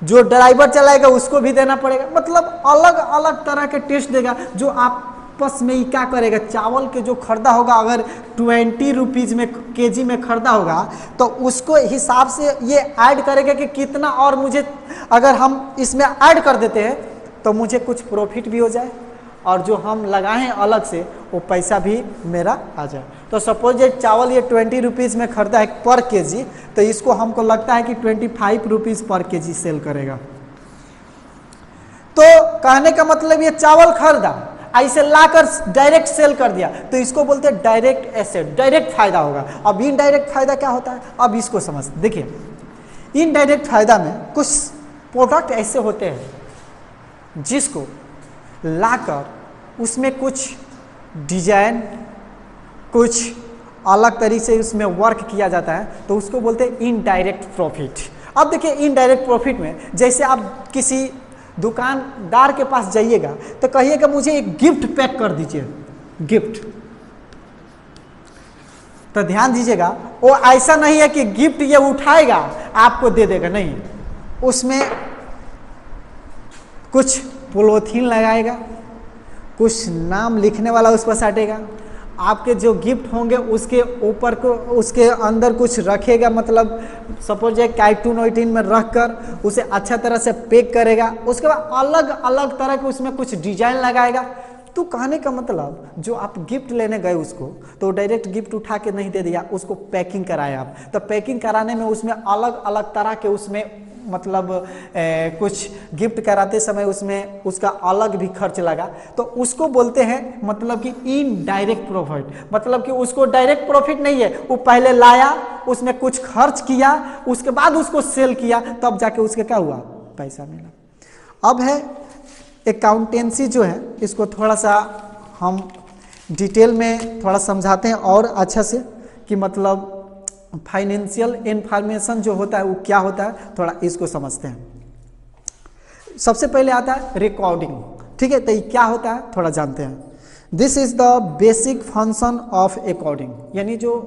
जो ड्राइवर चलाएगा उसको भी देना पड़ेगा। मतलब अलग अलग तरह के टेस्ट देगा। जो आपस में ही क्या करेगा, चावल के जो खरीदा होगा अगर 20 रुपीज़ में केजी में खरीदा होगा, तो उसको हिसाब से ये ऐड करेगा कि कितना, और मुझे अगर हम इसमें ऐड कर देते हैं तो मुझे कुछ प्रॉफिट भी हो जाए, और जो हम लगाएं अलग से वो पैसा भी मेरा आ जाए। तो सपोज ये चावल ये 20 रुपीज़ में खरीदा है पर केजी, तो इसको हमको लगता है कि 25 रुपीज़ पर केजी सेल करेगा। तो कहने का मतलब ये चावल खरीदा, ऐसे लाकर डायरेक्ट सेल कर दिया, तो इसको बोलते हैं डायरेक्ट एसेट, डायरेक्ट फायदा होगा। अब इनडायरेक्ट फायदा क्या होता है, अब इसको समझ देखिए। इनडायरेक्ट फायदा में कुछ प्रोडक्ट ऐसे होते हैं जिसको लाकर उसमें कुछ डिजाइन, कुछ अलग तरीके से उसमें वर्क किया जाता है, तो उसको बोलते हैं इनडायरेक्ट प्रॉफिट। अब देखिए इनडायरेक्ट प्रॉफिट में जैसे आप किसी दुकानदार के पास जाइएगा तो कहिएगा मुझे एक गिफ्ट पैक कर दीजिए, गिफ्ट। तो ध्यान दीजिएगा, वो ऐसा नहीं है कि गिफ्ट ये उठाएगा आपको दे देगा, नहीं, उसमें कुछ पॉलीथीन लगाएगा, कुछ नाम लिखने वाला उस पर साटेगा, आपके जो गिफ्ट होंगे उसके ऊपर को उसके अंदर कुछ रखेगा, मतलब सपोज एक कार्टून वाइटून में रख कर उसे अच्छा तरह से पैक करेगा। उसके बाद अलग अलग तरह के उसमें कुछ डिजाइन लगाएगा। तो कहने का मतलब जो आप गिफ्ट लेने गए उसको, तो डायरेक्ट गिफ्ट उठा के नहीं दे दिया, उसको पैकिंग कराया आप। तो पैकिंग कराने में उसमें अलग अलग तरह के उसमें मतलब कुछ गिफ्ट कराते समय उसमें उसका अलग भी खर्च लगा, तो उसको बोलते हैं मतलब कि इनडायरेक्ट प्रॉफिट। मतलब कि उसको डायरेक्ट प्रॉफिट नहीं है, वो पहले लाया, उसमें कुछ खर्च किया, उसके बाद उसको सेल किया, तब जाके उसके क्या हुआ, पैसा मिला। अब है अकाउंटेंसी जो है, इसको थोड़ा सा हम डिटेल में थोड़ा समझाते हैं और अच्छा से, कि मतलब फाइनेंशियल इंफॉर्मेशन जो होता है वो क्या होता है, थोड़ा इसको समझते हैं। सबसे पहले आता है रिकॉर्डिंग, ठीक है। तो ये क्या होता है थोड़ा जानते हैं। This is the basic function of accounting, यानी जो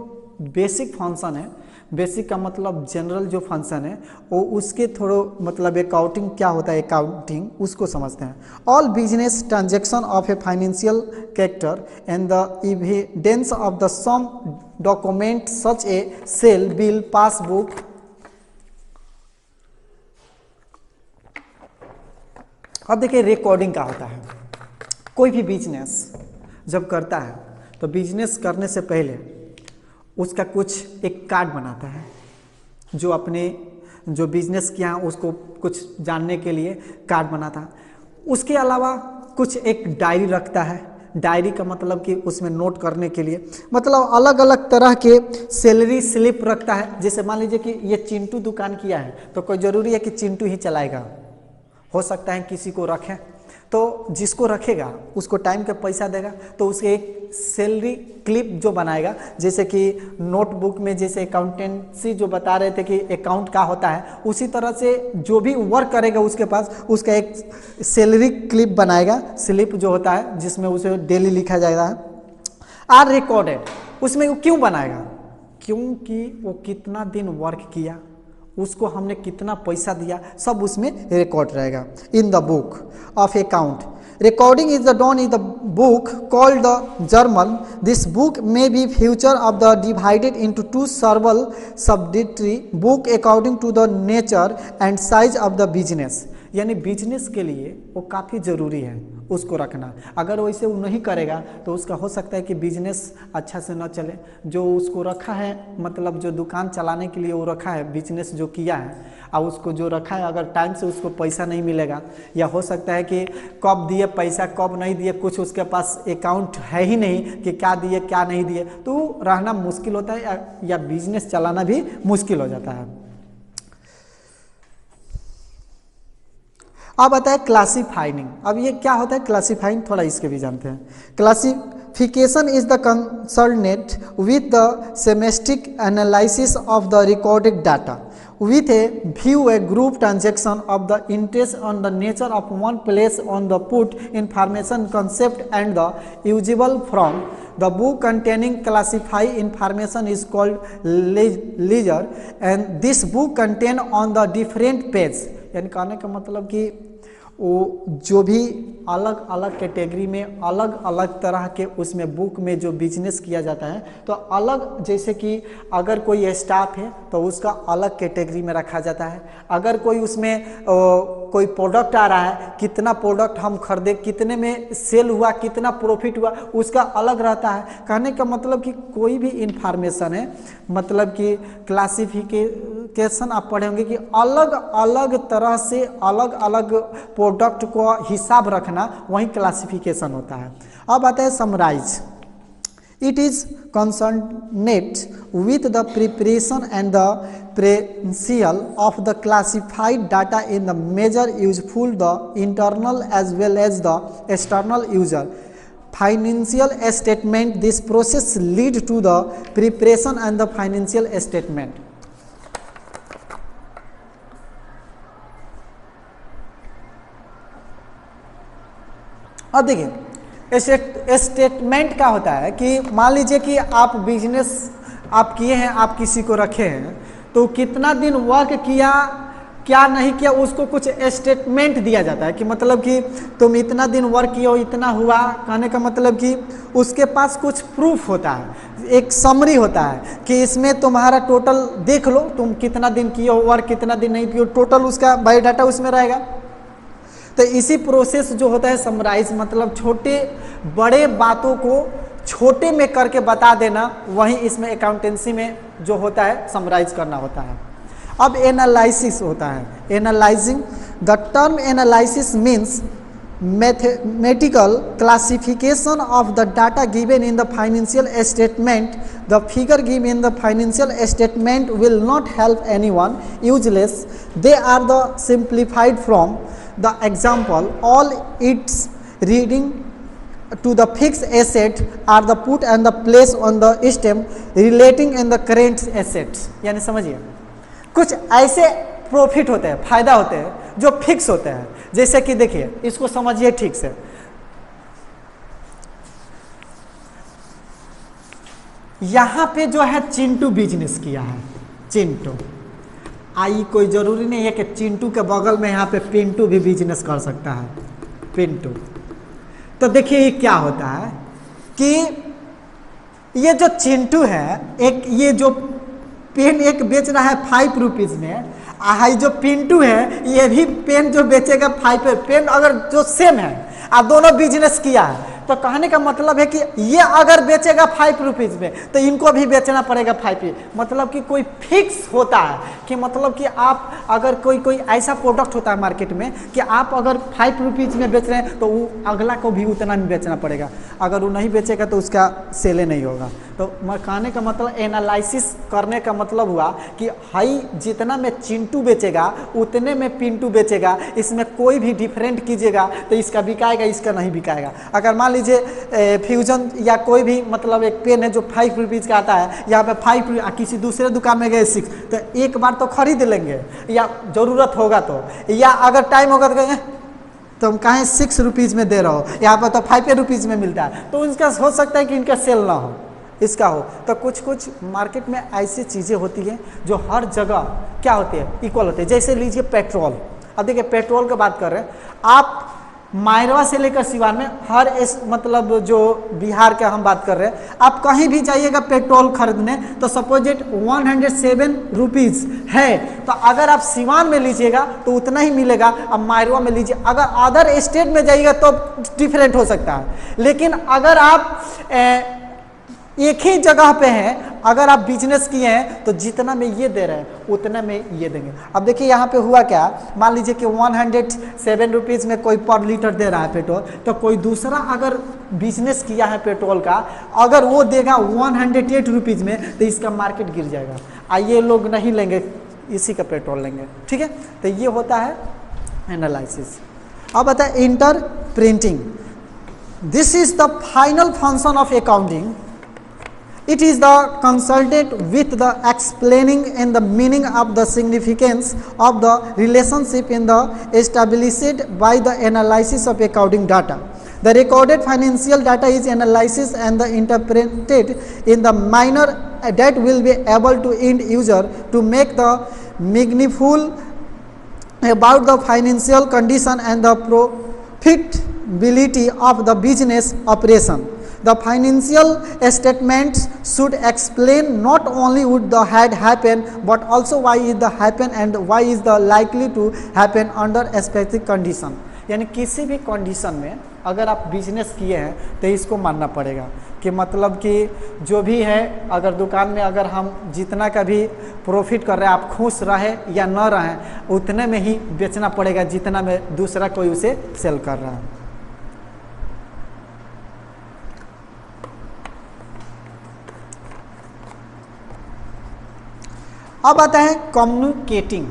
बेसिक फंक्शन है, बेसिक का मतलब जनरल जो फंक्शन है वो उसके थोड़ा मतलब अकाउंटिंग क्या होता है, अकाउंटिंग उसको समझते हैं। All business transaction of a financial character and the evidence of the some document such a sale, bill, passbook, अब देखिए रिकॉर्डिंग क्या होता है। कोई भी बिजनेस जब करता है तो बिजनेस करने से पहले उसका कुछ एक कार्ड बनाता है, जो अपने जो बिजनेस किया है उसको कुछ जानने के लिए कार्ड बनाता है। उसके अलावा कुछ एक डायरी रखता है, डायरी का मतलब कि उसमें नोट करने के लिए मतलब अलग अलग तरह के सैलरी स्लिप रखता है। जैसे मान लीजिए कि ये चिंटू दुकान किया है तो कोई ज़रूरी है कि चिंटू ही चलाएगा, हो सकता है किसी को रखें, तो जिसको रखेगा उसको टाइम का पैसा देगा, तो उसके एक सैलरी क्लिप जो बनाएगा, जैसे कि नोटबुक में जैसे अकाउंटेंसी जो बता रहे थे कि अकाउंट का होता है, उसी तरह से जो भी वर्क करेगा उसके पास उसका एक सैलरी क्लिप बनाएगा, स्लिप जो होता है जिसमें उसे डेली लिखा जाएगा। आर रिकॉर्डेड, उसमें वो क्यों बनाएगा, क्योंकि वो कितना दिन वर्क किया, उसको हमने कितना पैसा दिया, सब उसमें रिकॉर्ड रहेगा। In the book of account, recording is the done in the book called the journal. This book may be future of the divided into two several subsidiary book according to the nature and size of the business. यानी business के लिए वो काफ़ी ज़रूरी है उसको रखना। अगर वैसे वो नहीं करेगा तो उसका हो सकता है कि बिजनेस अच्छा से न चले। जो उसको रखा है, मतलब जो दुकान चलाने के लिए वो रखा है, बिजनेस जो किया है, और उसको जो रखा है अगर टाइम से उसको पैसा नहीं मिलेगा, या हो सकता है कि कब दिए पैसा कब नहीं दिए, कुछ उसके पास अकाउंट है ही नहीं कि क्या दिए क्या नहीं दिए, तो रहना मुश्किल होता है या बिजनेस चलाना भी मुश्किल हो जाता है। अब आता है क्लासिफाइंग। अब ये क्या होता है क्लासिफाइंग, थोड़ा इसके भी जानते हैं। Classification is the concerned with the systematic analysis of the recorded data with a view a group transaction of the interest on the nature of one place on the put information concept and the usable from the book containing classified information is called ledger and this book contain on the different page। यानी कहने का मतलब कि वो जो भी अलग अलग कैटेगरी में अलग अलग तरह के उसमें बुक में जो बिजनेस किया जाता है, तो अलग, जैसे कि अगर कोई स्टाफ है तो उसका अलग कैटेगरी में रखा जाता है। अगर कोई उसमें कोई प्रोडक्ट आ रहा है, कितना प्रोडक्ट हम खरीदे, कितने में सेल हुआ, कितना प्रॉफिट हुआ, उसका अलग रहता है। कहने का मतलब कि कोई भी इंफॉर्मेशन है, मतलब कि क्लासिफिकेशन आप पढ़े होंगे कि अलग अलग तरह से अलग अलग प्रोडक्ट को हिसाब रखना, वही क्लासिफिकेशन होता है। अब आता है summarise. It is concerned with the preparation and the potential of the classified data in the measure useful the internal as well as the external user. Financial statement, this process lead to the preparation and the financial statement. अब देखिए statement क्या होता है कि मान लीजिए कि आप बिजनेस आप किए हैं, आप किसी को रखे हैं, तो कितना दिन वर्क किया क्या नहीं किया उसको कुछ स्टेटमेंट दिया जाता है कि मतलब कि तुम इतना दिन वर्क किए हो, इतना हुआ। कहने का मतलब कि उसके पास कुछ प्रूफ होता है, एक समरी होता है कि इसमें तुम्हारा टोटल देख लो, तुम कितना दिन किए हो वर्क, कितना दिन नहीं किए हो, टोटल उसका बायोडाटा उसमें रहेगा। तो इसी प्रोसेस जो होता है समराइज, मतलब छोटे बड़े बातों को छोटे में करके बता देना, वही इसमें अकाउंटेंसी में जो होता है समराइज करना होता है। अब एनालिसिस होता है, analysing. The term analysis means mathematical classification of the data given in the financial statement. The figure given in the financial statement will not help anyone, useless, they are the simplified from the example, all its reading to the fixed asset are the put and the place on the stem relating in the current assets। यानी समझिए कुछ ऐसे profit होते हैं, फायदा होते हैं जो फिक्स होते हैं। जैसे कि देखिए, इसको समझिए ठीक से, यहां पे जो है चिंटू बिजनेस किया है, चिंटू। आई कोई जरूरी नहीं है कि चिंटू के बगल में यहाँ पे पिंटू भी बिजनेस कर सकता है, पिंटू। तो देखिए ये क्या होता है कि ये जो चिंटू है, एक ये जो पेन एक बेच रहा है 5 रुपीज में, हाई जो पिंटू है ये भी पेन जो बेचेगा 5 पेन, अगर जो सेम है और दोनों बिजनेस किया है, तो कहने का मतलब है कि ये अगर बेचेगा 5 रुपीज में तो इनको भी बेचना पड़ेगा 5। मतलब कि कोई फिक्स होता है कि मतलब कि आप अगर कोई ऐसा प्रोडक्ट होता है मार्केट में कि आप अगर 5 रुपीज में बेच रहे हैं तो वो अगला को भी उतना में बेचना पड़ेगा, अगर वो नहीं बेचेगा तो उसका सेल नहीं होगा। तो कहने का मतलब एनालिसिस करने का मतलब हुआ कि हाई जितना में चिंटू बेचेगा उतने में पिंटू बेचेगा, इसमें कोई भी डिफरेंट कीजिएगा तो इसका बिकाएगा, इसका नहीं बिकाएगा। अगर मान लीजिए फ्यूजन या कोई भी मतलब एक पेन है जो 5 रुपीज़ का आता है, यहाँ पे 5 रुपये, किसी दूसरे दुकान में गए 6, तो एक बार तो खरीद लेंगे या ज़रूरत होगा तो, या अगर टाइम होगा तो तुम कहें 6 रुपीज़ में दे रहे हो, यहाँ पर तो 5 रुपीज़ में मिलता है, तो उनका हो सकता है कि इनका सेल ना हो, इसका हो। तो कुछ कुछ मार्केट में ऐसी चीज़ें होती हैं जो हर जगह क्या होती है, इक्वल होती है। जैसे लीजिए पेट्रोल, अब देखिए पेट्रोल की बात कर रहे हैं आप, मायरवा से लेकर सिवान में हर इस मतलब जो बिहार का हम बात कर रहे हैं, आप कहीं भी जाइएगा पेट्रोल खरीदने तो सपोजिट 107 रुपीज़ है, तो अगर आप सिवान में लीजिएगा तो उतना ही मिलेगा, अब मायरवा में लीजिए, अगर अदर स्टेट में जाइएगा तो डिफरेंट हो सकता है। लेकिन अगर आप एक ही जगह पे हैं, अगर आप बिजनेस किए हैं तो जितना में ये दे रहे हैं उतना में ये देंगे। अब देखिए यहाँ पे हुआ क्या, मान लीजिए कि 107 रुपीज़ में कोई पर लीटर दे रहा है पेट्रोल, तो कोई दूसरा अगर बिजनेस किया है पेट्रोल का, अगर वो देगा 108 रुपीज़ में, तो इसका मार्केट गिर जाएगा, ये लोग नहीं लेंगे, इसी का पेट्रोल लेंगे। ठीक है, तो ये होता है एनालिसिस। अब आता है inter printing. This is the final function of accounting. It is the consulted with the explaining and the meaning of the significance of the relationship in the established by the analysis of accounting data. The recorded financial data is analyzed and the interpreted in the manner that will be able to end user to make the meaningful about the financial condition and the profitability of the business operation. The financial statements should explain not only would the had happen but also why is the happen and why is the likely to happen under a specific condition। यानी किसी भी condition में अगर आप business किए हैं तो इसको मानना पड़ेगा कि मतलब कि जो भी है, अगर दुकान में अगर हम जितना का भी प्रॉफिट कर रहे हैं, आप खुश रहे या न रहें, उतने में ही बेचना पड़ेगा जितना में दूसरा कोई उसे सेल कर रहा है। अब आता है कम्युनिकेटिंग,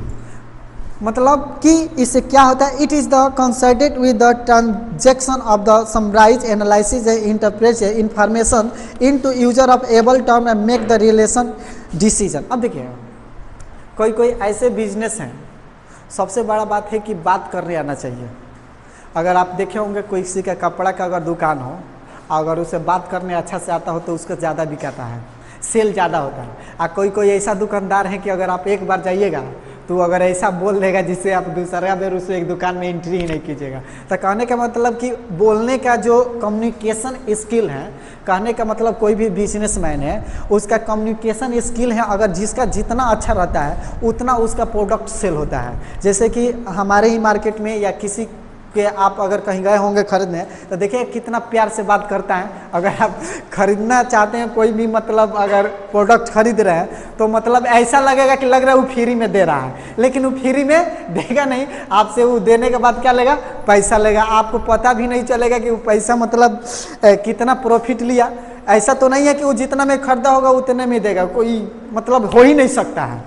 मतलब कि इससे क्या होता है, it is the consulted with the transaction of the summarise analysis interpret information in to user of able term and make the relation decision. अब देखिए कोई कोई ऐसे बिजनेस हैं, सबसे बड़ा बात है कि बात करने आना चाहिए। अगर आप देखे होंगे कोई किसी का कपड़ा का अगर दुकान हो, अगर उसे बात करने अच्छा से आता हो तो उसका ज़्यादा बिकाता है, सेल ज़्यादा होता है। कोई कोई ऐसा दुकानदार है कि अगर आप एक बार जाइएगा तो अगर ऐसा बोल देगा जिससे आप दूसरा बार उसे एक दुकान में एंट्री ही नहीं कीजिएगा। तो कहने का मतलब कि बोलने का जो कम्युनिकेशन स्किल है, कहने का मतलब कोई भी बिजनेसमैन है उसका कम्युनिकेशन स्किल है, अगर जिसका जितना अच्छा रहता है उतना उसका प्रोडक्ट सेल होता है। जैसे कि हमारे ही मार्केट में या किसी कि आप अगर कहीं गए होंगे खरीदने तो देखिए कितना प्यार से बात करता है। अगर आप खरीदना चाहते हैं कोई भी मतलब अगर प्रोडक्ट खरीद रहे हैं तो मतलब ऐसा लगेगा कि लग रहा है वो फ्री में दे रहा है, लेकिन वो फ्री में देगा नहीं, आपसे वो देने के बाद क्या लेगा, पैसा लेगा। आपको पता भी नहीं चलेगा कि वो पैसा मतलब कितना प्रॉफिट लिया। ऐसा तो नहीं है कि वो जितना में खरीदा होगा उतने में देगा, कोई मतलब हो ही नहीं सकता है।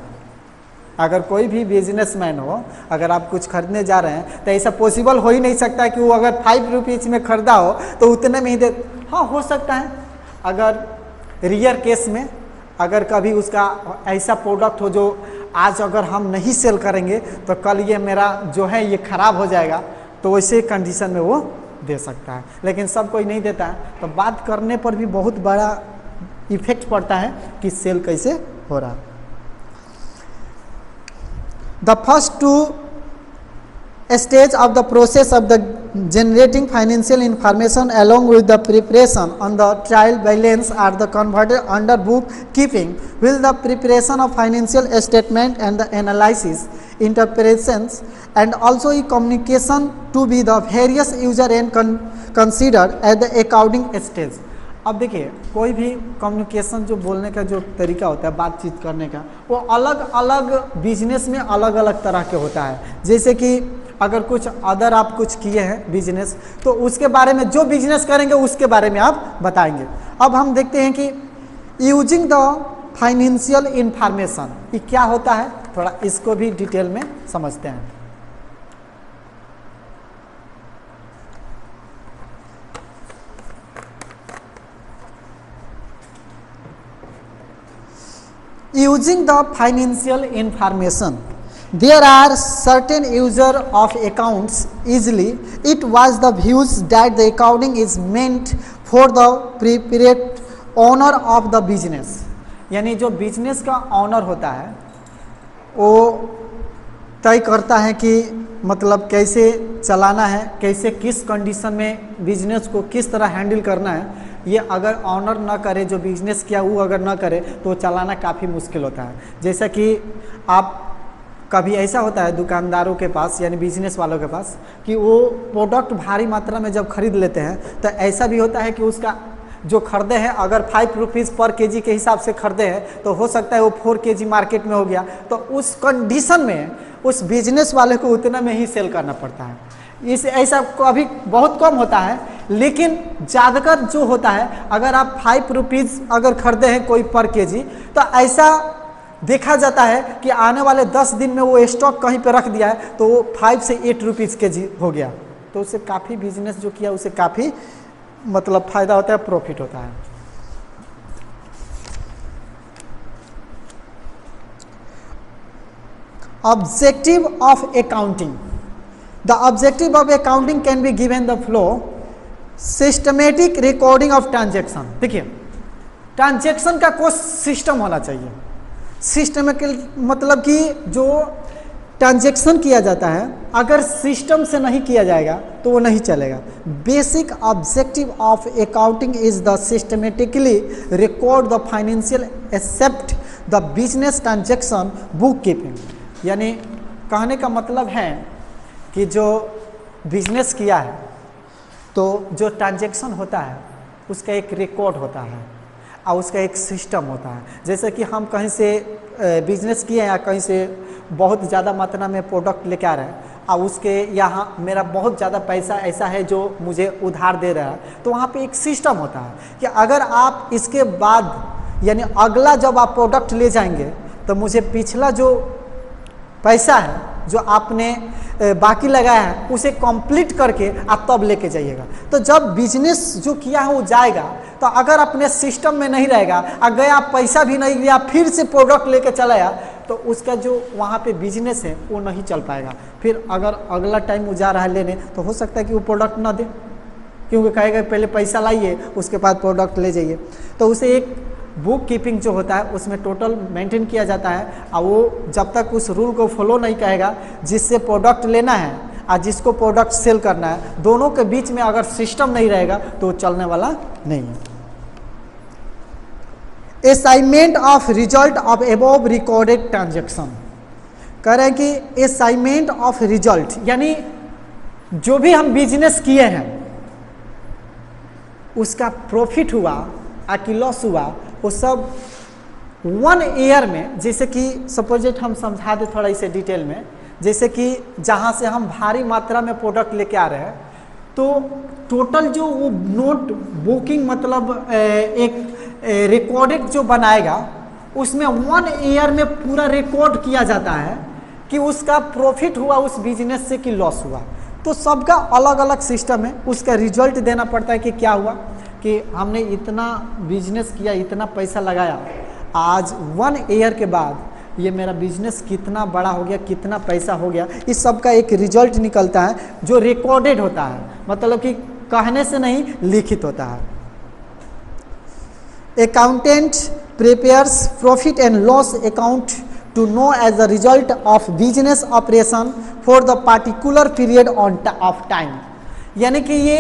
अगर कोई भी बिजनेसमैन हो, अगर आप कुछ खरीदने जा रहे हैं तो ऐसा पॉसिबल हो ही नहीं सकता है कि वो अगर 5 रुपीज़ में खरीदा हो तो उतने में ही दे। हाँ, हो सकता है अगर रियर केस में अगर कभी उसका ऐसा प्रोडक्ट हो जो आज अगर हम नहीं सेल करेंगे तो कल ये मेरा जो है ये ख़राब हो जाएगा, तो वैसे कंडीशन में वो दे सकता है। लेकिन सब कोई नहीं देता है, तो बात करने पर भी बहुत बड़ा इफेक्ट पड़ता है कि सेल कैसे हो रहा है। The first two stage of the process of the generating financial information along with the preparation on the trial balance are the converted under bookkeeping, while the preparation of financial statement and the analysis, interpretations and also a communication to be the various user and considered at the accounting stage। अब देखिए कोई भी communication जो बोलने का जो तरीका होता है बातचीत करने का, वो अलग अलग बिजनेस में अलग अलग तरह के होता है। जैसे कि अगर कुछ अदर आप कुछ किए हैं बिजनेस, तो उसके बारे में जो बिजनेस करेंगे उसके बारे में आप बताएंगे। अब हम देखते हैं कि यूजिंग द फाइनेंशियल इंफॉर्मेशन ये क्या होता है, थोड़ा इसको भी डिटेल में समझते हैं। Using the financial information, There are certain user of accounts easily. It was the views that the accounting is meant for the preparate owner of the business. यानी जो बिजनेस का ऑनर होता है वो तय करता है कि मतलब कैसे चलाना है, कैसे किस कंडीशन में बिजनेस को किस तरह हैंडल करना है। ये अगर ऑनर ना करे, जो बिजनेस किया वो अगर ना करे तो चलाना काफ़ी मुश्किल होता है। जैसा कि आप कभी ऐसा होता है दुकानदारों के पास यानी बिजनेस वालों के पास कि वो प्रोडक्ट भारी मात्रा में जब खरीद लेते हैं तो ऐसा भी होता है कि उसका जो खरीदे हैं अगर 5 रुपीज़ पर केजी के हिसाब से खरीदे हैं तो हो सकता है वो 4 केजी मार्केट में हो गया, तो उस कंडीशन में उस बिजनेस वाले को उतना में ही सेल करना पड़ता है। इस ऐसा कभी बहुत कम होता है, लेकिन ज़्यादातर जो होता है अगर आप 5 रुपीज़ अगर खरीदे हैं कोई पर केजी तो ऐसा देखा जाता है कि आने वाले 10 दिन में वो स्टॉक कहीं पे रख दिया है तो वो 5 से 8 रुपीज़ केजी हो गया, तो उससे काफ़ी बिजनेस जो किया उसे काफ़ी मतलब फ़ायदा होता है, प्रॉफिट होता है। Objective of accounting. The objective of accounting can be given the flow systematic recording of transaction. देखिए ट्रांजेक्शन का कोई सिस्टम होना चाहिए। सिस्टमेटिक मतलब कि जो ट्रांजेक्शन किया जाता है अगर सिस्टम से नहीं किया जाएगा तो वो नहीं चलेगा। Basic objective of accounting is the systematically record the financial accept the business transaction book keeping. यानी कहने का मतलब है कि जो बिजनेस किया है तो जो ट्रांजेक्शन होता है उसका एक रिकॉर्ड होता है और उसका एक सिस्टम होता है। जैसे कि हम कहीं से बिजनेस किए हैं या कहीं से बहुत ज़्यादा मात्रा में प्रोडक्ट लेके आ रहे हैं और उसके यहाँ मेरा बहुत ज़्यादा पैसा ऐसा है जो मुझे उधार दे रहा है, तो वहाँ पे एक सिस्टम होता है कि अगर आप इसके बाद यानी अगला जब आप प्रोडक्ट ले जाएंगे तो मुझे पिछला जो पैसा है जो आपने बाकी लगाया है उसे कंप्लीट करके आप तब लेके जाइएगा। तो जब बिजनेस जो किया है वो जाएगा तो अगर अपने सिस्टम में नहीं रहेगा, अगर आप पैसा भी नहीं लिया फिर से प्रोडक्ट लेके चलाया तो उसका जो वहाँ पे बिजनेस है वो नहीं चल पाएगा। फिर अगर अगला टाइम वो जा रहा है लेने तो हो सकता है कि वो प्रोडक्ट ना दे, क्योंकि कहेगा पहले पैसा लाइए उसके बाद प्रोडक्ट ले जाइए। तो उसे एक बुक कीपिंग जो होता है उसमें टोटल मेंटेन किया जाता है और वो जब तक उस रूल को फॉलो नहीं करेगा जिससे प्रोडक्ट लेना है और जिसको प्रोडक्ट सेल करना है, दोनों के बीच में अगर सिस्टम नहीं रहेगा तो चलने वाला नहीं है। Assignment of result of above recorded transaction. कह रहे हैं कि असाइनमेंट ऑफ रिजल्ट यानी जो भी हम बिजनेस किए हैं उसका प्रॉफिट हुआ या कि लॉस हुआ वो सब 1 ईयर में, जैसे कि सपोजिट हम समझा दें थोड़ा इसे डिटेल में, जैसे कि जहाँ से हम भारी मात्रा में प्रोडक्ट लेके आ रहे हैं तो टोटल जो वो नोट बुकिंग मतलब एक रिकॉर्डेड जो बनाएगा उसमें 1 ईयर में पूरा रिकॉर्ड किया जाता है कि उसका प्रॉफिट हुआ उस बिजनेस से कि लॉस हुआ। तो सबका अलग अलग सिस्टम है, उसका रिजल्ट देना पड़ता है कि क्या हुआ कि हमने इतना बिजनेस किया, इतना पैसा लगाया, आज 1 ईयर के बाद ये मेरा बिजनेस कितना बड़ा हो गया, कितना पैसा हो गया, इस सब का एक रिजल्ट निकलता है जो रिकॉर्डेड होता है, मतलब कि कहने से नहीं लिखित होता है। Accountant prepares profit and loss account to know as the result of business operation for the particular period of time. यानी कि ये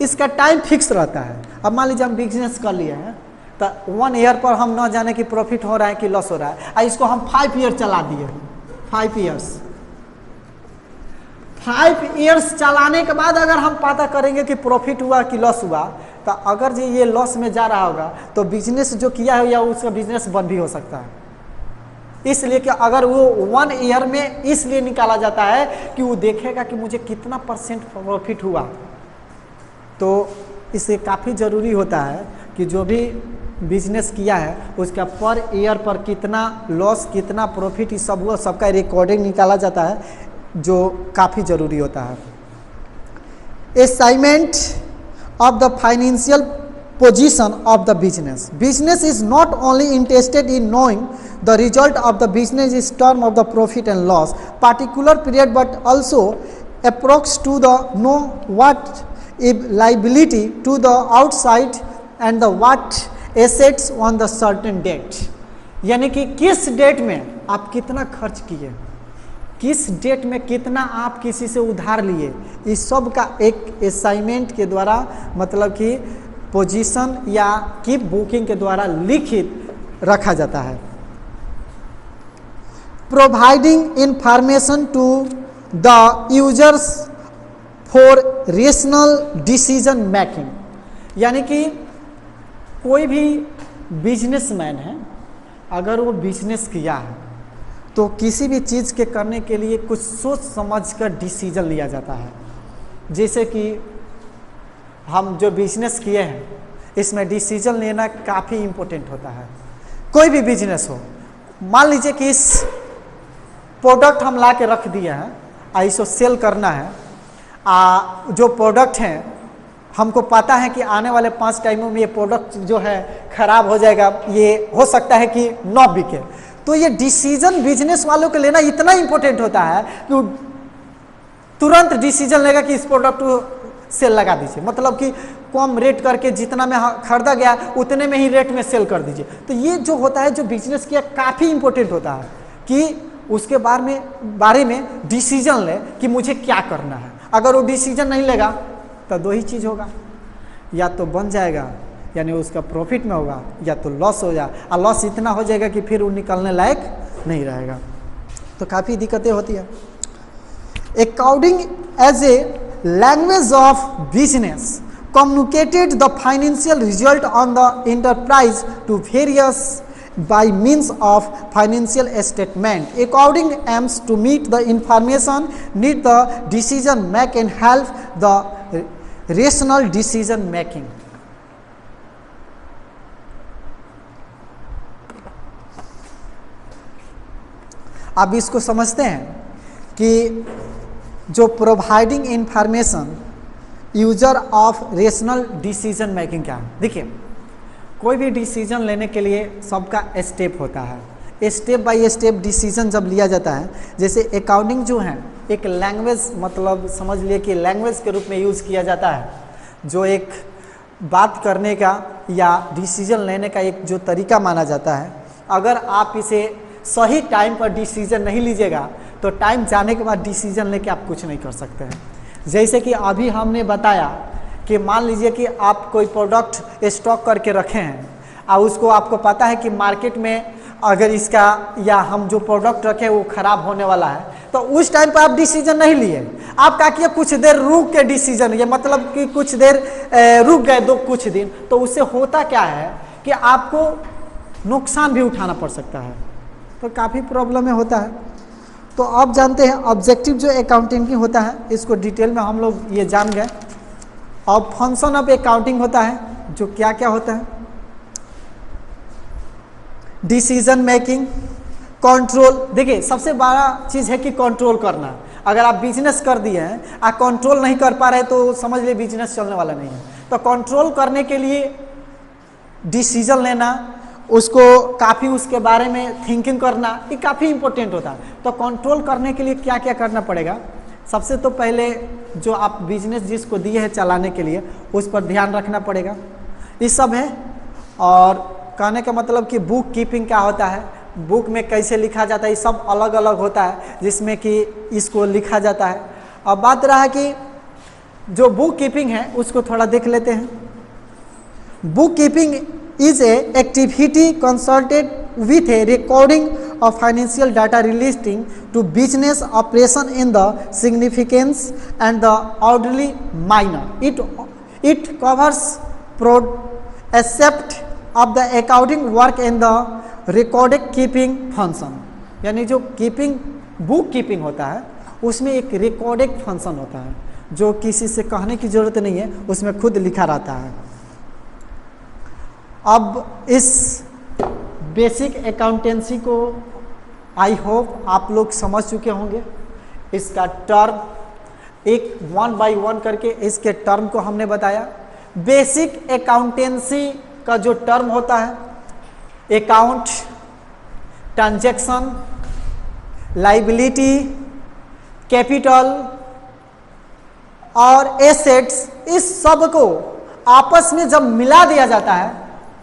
इसका टाइम फिक्स रहता है। अब मान लीजिए हम बिजनेस कर लिए हैं तो 1 ईयर पर हम ना जाने कि प्रॉफिट हो रहा है कि लॉस हो रहा है, और इसको हम 5 ईयर चला दिए, 5 ईयर्स चलाने के बाद अगर हम पता करेंगे कि प्रॉफिट हुआ कि लॉस हुआ, तो अगर जो ये लॉस में जा रहा होगा तो बिजनेस जो किया है या उसका बिजनेस बंद भी हो सकता है। इसलिए कि अगर वो 1 ईयर में इसलिए निकाला जाता है कि वो देखेगा कि मुझे कितना % प्रॉफिट हुआ। तो इससे काफ़ी ज़रूरी होता है कि जो भी बिजनेस किया है उसका पर ईयर पर कितना लॉस कितना प्रॉफिट इस सब सबका रिकॉर्डिंग निकाला जाता है, जो काफ़ी ज़रूरी होता है। Assignment of the financial position of the business. Business is not only interested in knowing the result of the business is term of the profit and loss particular period, but also approach to the know what liability to the outside and the what assets on the certain date. यानी कि किस date में आप कितना खर्च किए, किस date में कितना आप किसी से उधार लिए, इस सब का एक असाइनमेंट के द्वारा मतलब कि पोजीशन या कीप बुकिंग के द्वारा लिखित रखा जाता है. Providing information to the users for rational decision making. यानी कि कोई भी बिजनेसमैन है, अगर वो बिजनेस किया है तो किसी भी चीज़ के करने के लिए कुछ सोच समझ कर डिसीजन लिया जाता है. जैसे कि हम जो बिजनेस किए हैं इसमें डिसीजन लेना काफ़ी इम्पोर्टेंट होता है. कोई भी बिजनेस हो, मान लीजिए कि इस प्रोडक्ट हम ला के रख दिए हैं, इसको सेल करना है. जो प्रोडक्ट हैं हमको पता है कि आने वाले 5 टाइमों में ये प्रोडक्ट जो है ख़राब हो जाएगा, ये हो सकता है कि न बिके. तो ये डिसीजन बिजनेस वालों को लेना इतना इम्पोर्टेंट होता है कि तुरंत डिसीजन लेगा कि इस प्रोडक्ट को सेल लगा दीजिए, मतलब कि कम रेट करके जितना में खरीदा गया उतने में ही रेट में सेल कर दीजिए. तो ये जो होता है, जो बिजनेस किया, काफ़ी इम्पोर्टेंट होता है कि उसके बारे में डिसीजन ले कि मुझे क्या करना है. अगर वो डिसीजन नहीं लेगा तो दो ही चीज़ होगा, या तो बन जाएगा यानी उसका प्रॉफिट में होगा, या तो लॉस हो जाए, और लॉस इतना हो जाएगा कि फिर वो निकलने लायक नहीं रहेगा. तो काफ़ी दिक्कतें होती है. According as a language of business communicated the financial result on the enterprise to various by means of financial statement. According aims to meet the information need the decision make and help the rational decision making. अब इसको समझते हैं कि जो providing information user of rational decision making क्या है. देखिए, कोई भी डिसीजन लेने के लिए सबका स्टेप होता है. स्टेप बाय स्टेप डिसीजन जब लिया जाता है, जैसे अकाउंटिंग जो है एक लैंग्वेज, मतलब समझ लिए कि लैंग्वेज के रूप में यूज़ किया जाता है, जो एक बात करने का या डिसीजन लेने का एक जो तरीका माना जाता है. अगर आप इसे सही टाइम पर डिसीजन नहीं लीजिएगा तो टाइम जाने के बाद डिसीजन लेके आप कुछ नहीं कर सकते हैं. जैसे कि अभी हमने बताया कि मान लीजिए कि आप कोई प्रोडक्ट स्टॉक करके रखे हैं और उसको आपको पता है कि मार्केट में अगर इसका या हम जो प्रोडक्ट रखे वो ख़राब होने वाला है, तो उस टाइम पर आप डिसीजन नहीं लिए, आप क्या किए, कुछ देर रुक के डिसीजन, ये मतलब कि कुछ देर रुक गए कुछ दिन, तो उससे होता क्या है कि आपको नुकसान भी उठाना पड़ सकता है. तो काफ़ी प्रॉब्लम में होता है. तो आप जानते हैं ऑब्जेक्टिव जो अकाउंटिंग की होता है, इसको डिटेल में हम लोग ये जान गए. और फंक्शन ऑफ अकाउंटिंग होता है, जो क्या क्या होता है, डिसीजन मेकिंग, कंट्रोल. देखिए, सबसे बड़ा चीज़ है कि कंट्रोल करना. अगर आप बिजनेस कर दिए हैं आप कंट्रोल नहीं कर पा रहे तो समझ लिए बिजनेस चलने वाला नहीं है. तो कंट्रोल करने के लिए डिसीजन लेना, उसको काफ़ी उसके बारे में थिंकिंग करना, ये काफ़ी इंपॉर्टेंट होता है. तो कंट्रोल करने के लिए क्या क्या करना पड़ेगा. सबसे तो पहले जो आप बिजनेस जिसको दिए हैं चलाने के लिए उस पर ध्यान रखना पड़ेगा. ये सब है. और कहने का मतलब कि बुक कीपिंग क्या होता है, बुक में कैसे लिखा जाता है, ये सब अलग अलग होता है जिसमें कि इसको लिखा जाता है. अब बात रहा कि जो बुक कीपिंग है उसको थोड़ा देख लेते हैं. Book keeping is a activity concerned with a recording of financial data relating to business operation in the significance and the orderly manner. It covers aspect of the accounting work and the recorded keeping function. यानी जो keeping book keeping होता है उसमें एक recorded function होता है जो किसी से कहने की ज़रूरत नहीं है, उसमें खुद लिखा रहता है. अब इस बेसिक अकाउंटेंसी को आई होप आप लोग समझ चुके होंगे. इसका टर्म एक 1 बाय 1 करके इसके टर्म को हमने बताया. बेसिक अकाउंटेंसी का जो टर्म होता है, अकाउंट, ट्रांजैक्शन, लाइबिलिटी, कैपिटल और एसेट्स, इस सब को आपस में जब मिला दिया जाता है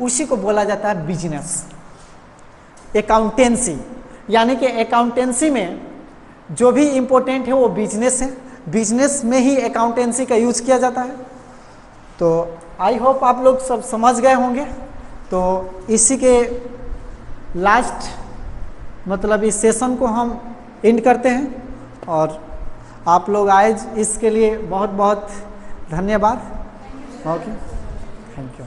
उसी को बोला जाता है बिजनेस अकाउंटेंसी। यानी कि अकाउंटेंसी में जो भी इम्पोर्टेंट है वो बिजनेस है, बिजनेस में ही अकाउंटेंसी का यूज किया जाता है। तो आई होप आप लोग सब समझ गए होंगे। तो इसी के लास्ट मतलब इस सेशन को हम एंड करते हैं और आप लोग आए इसके लिए बहुत बहुत धन्यवाद। Okay, thank you.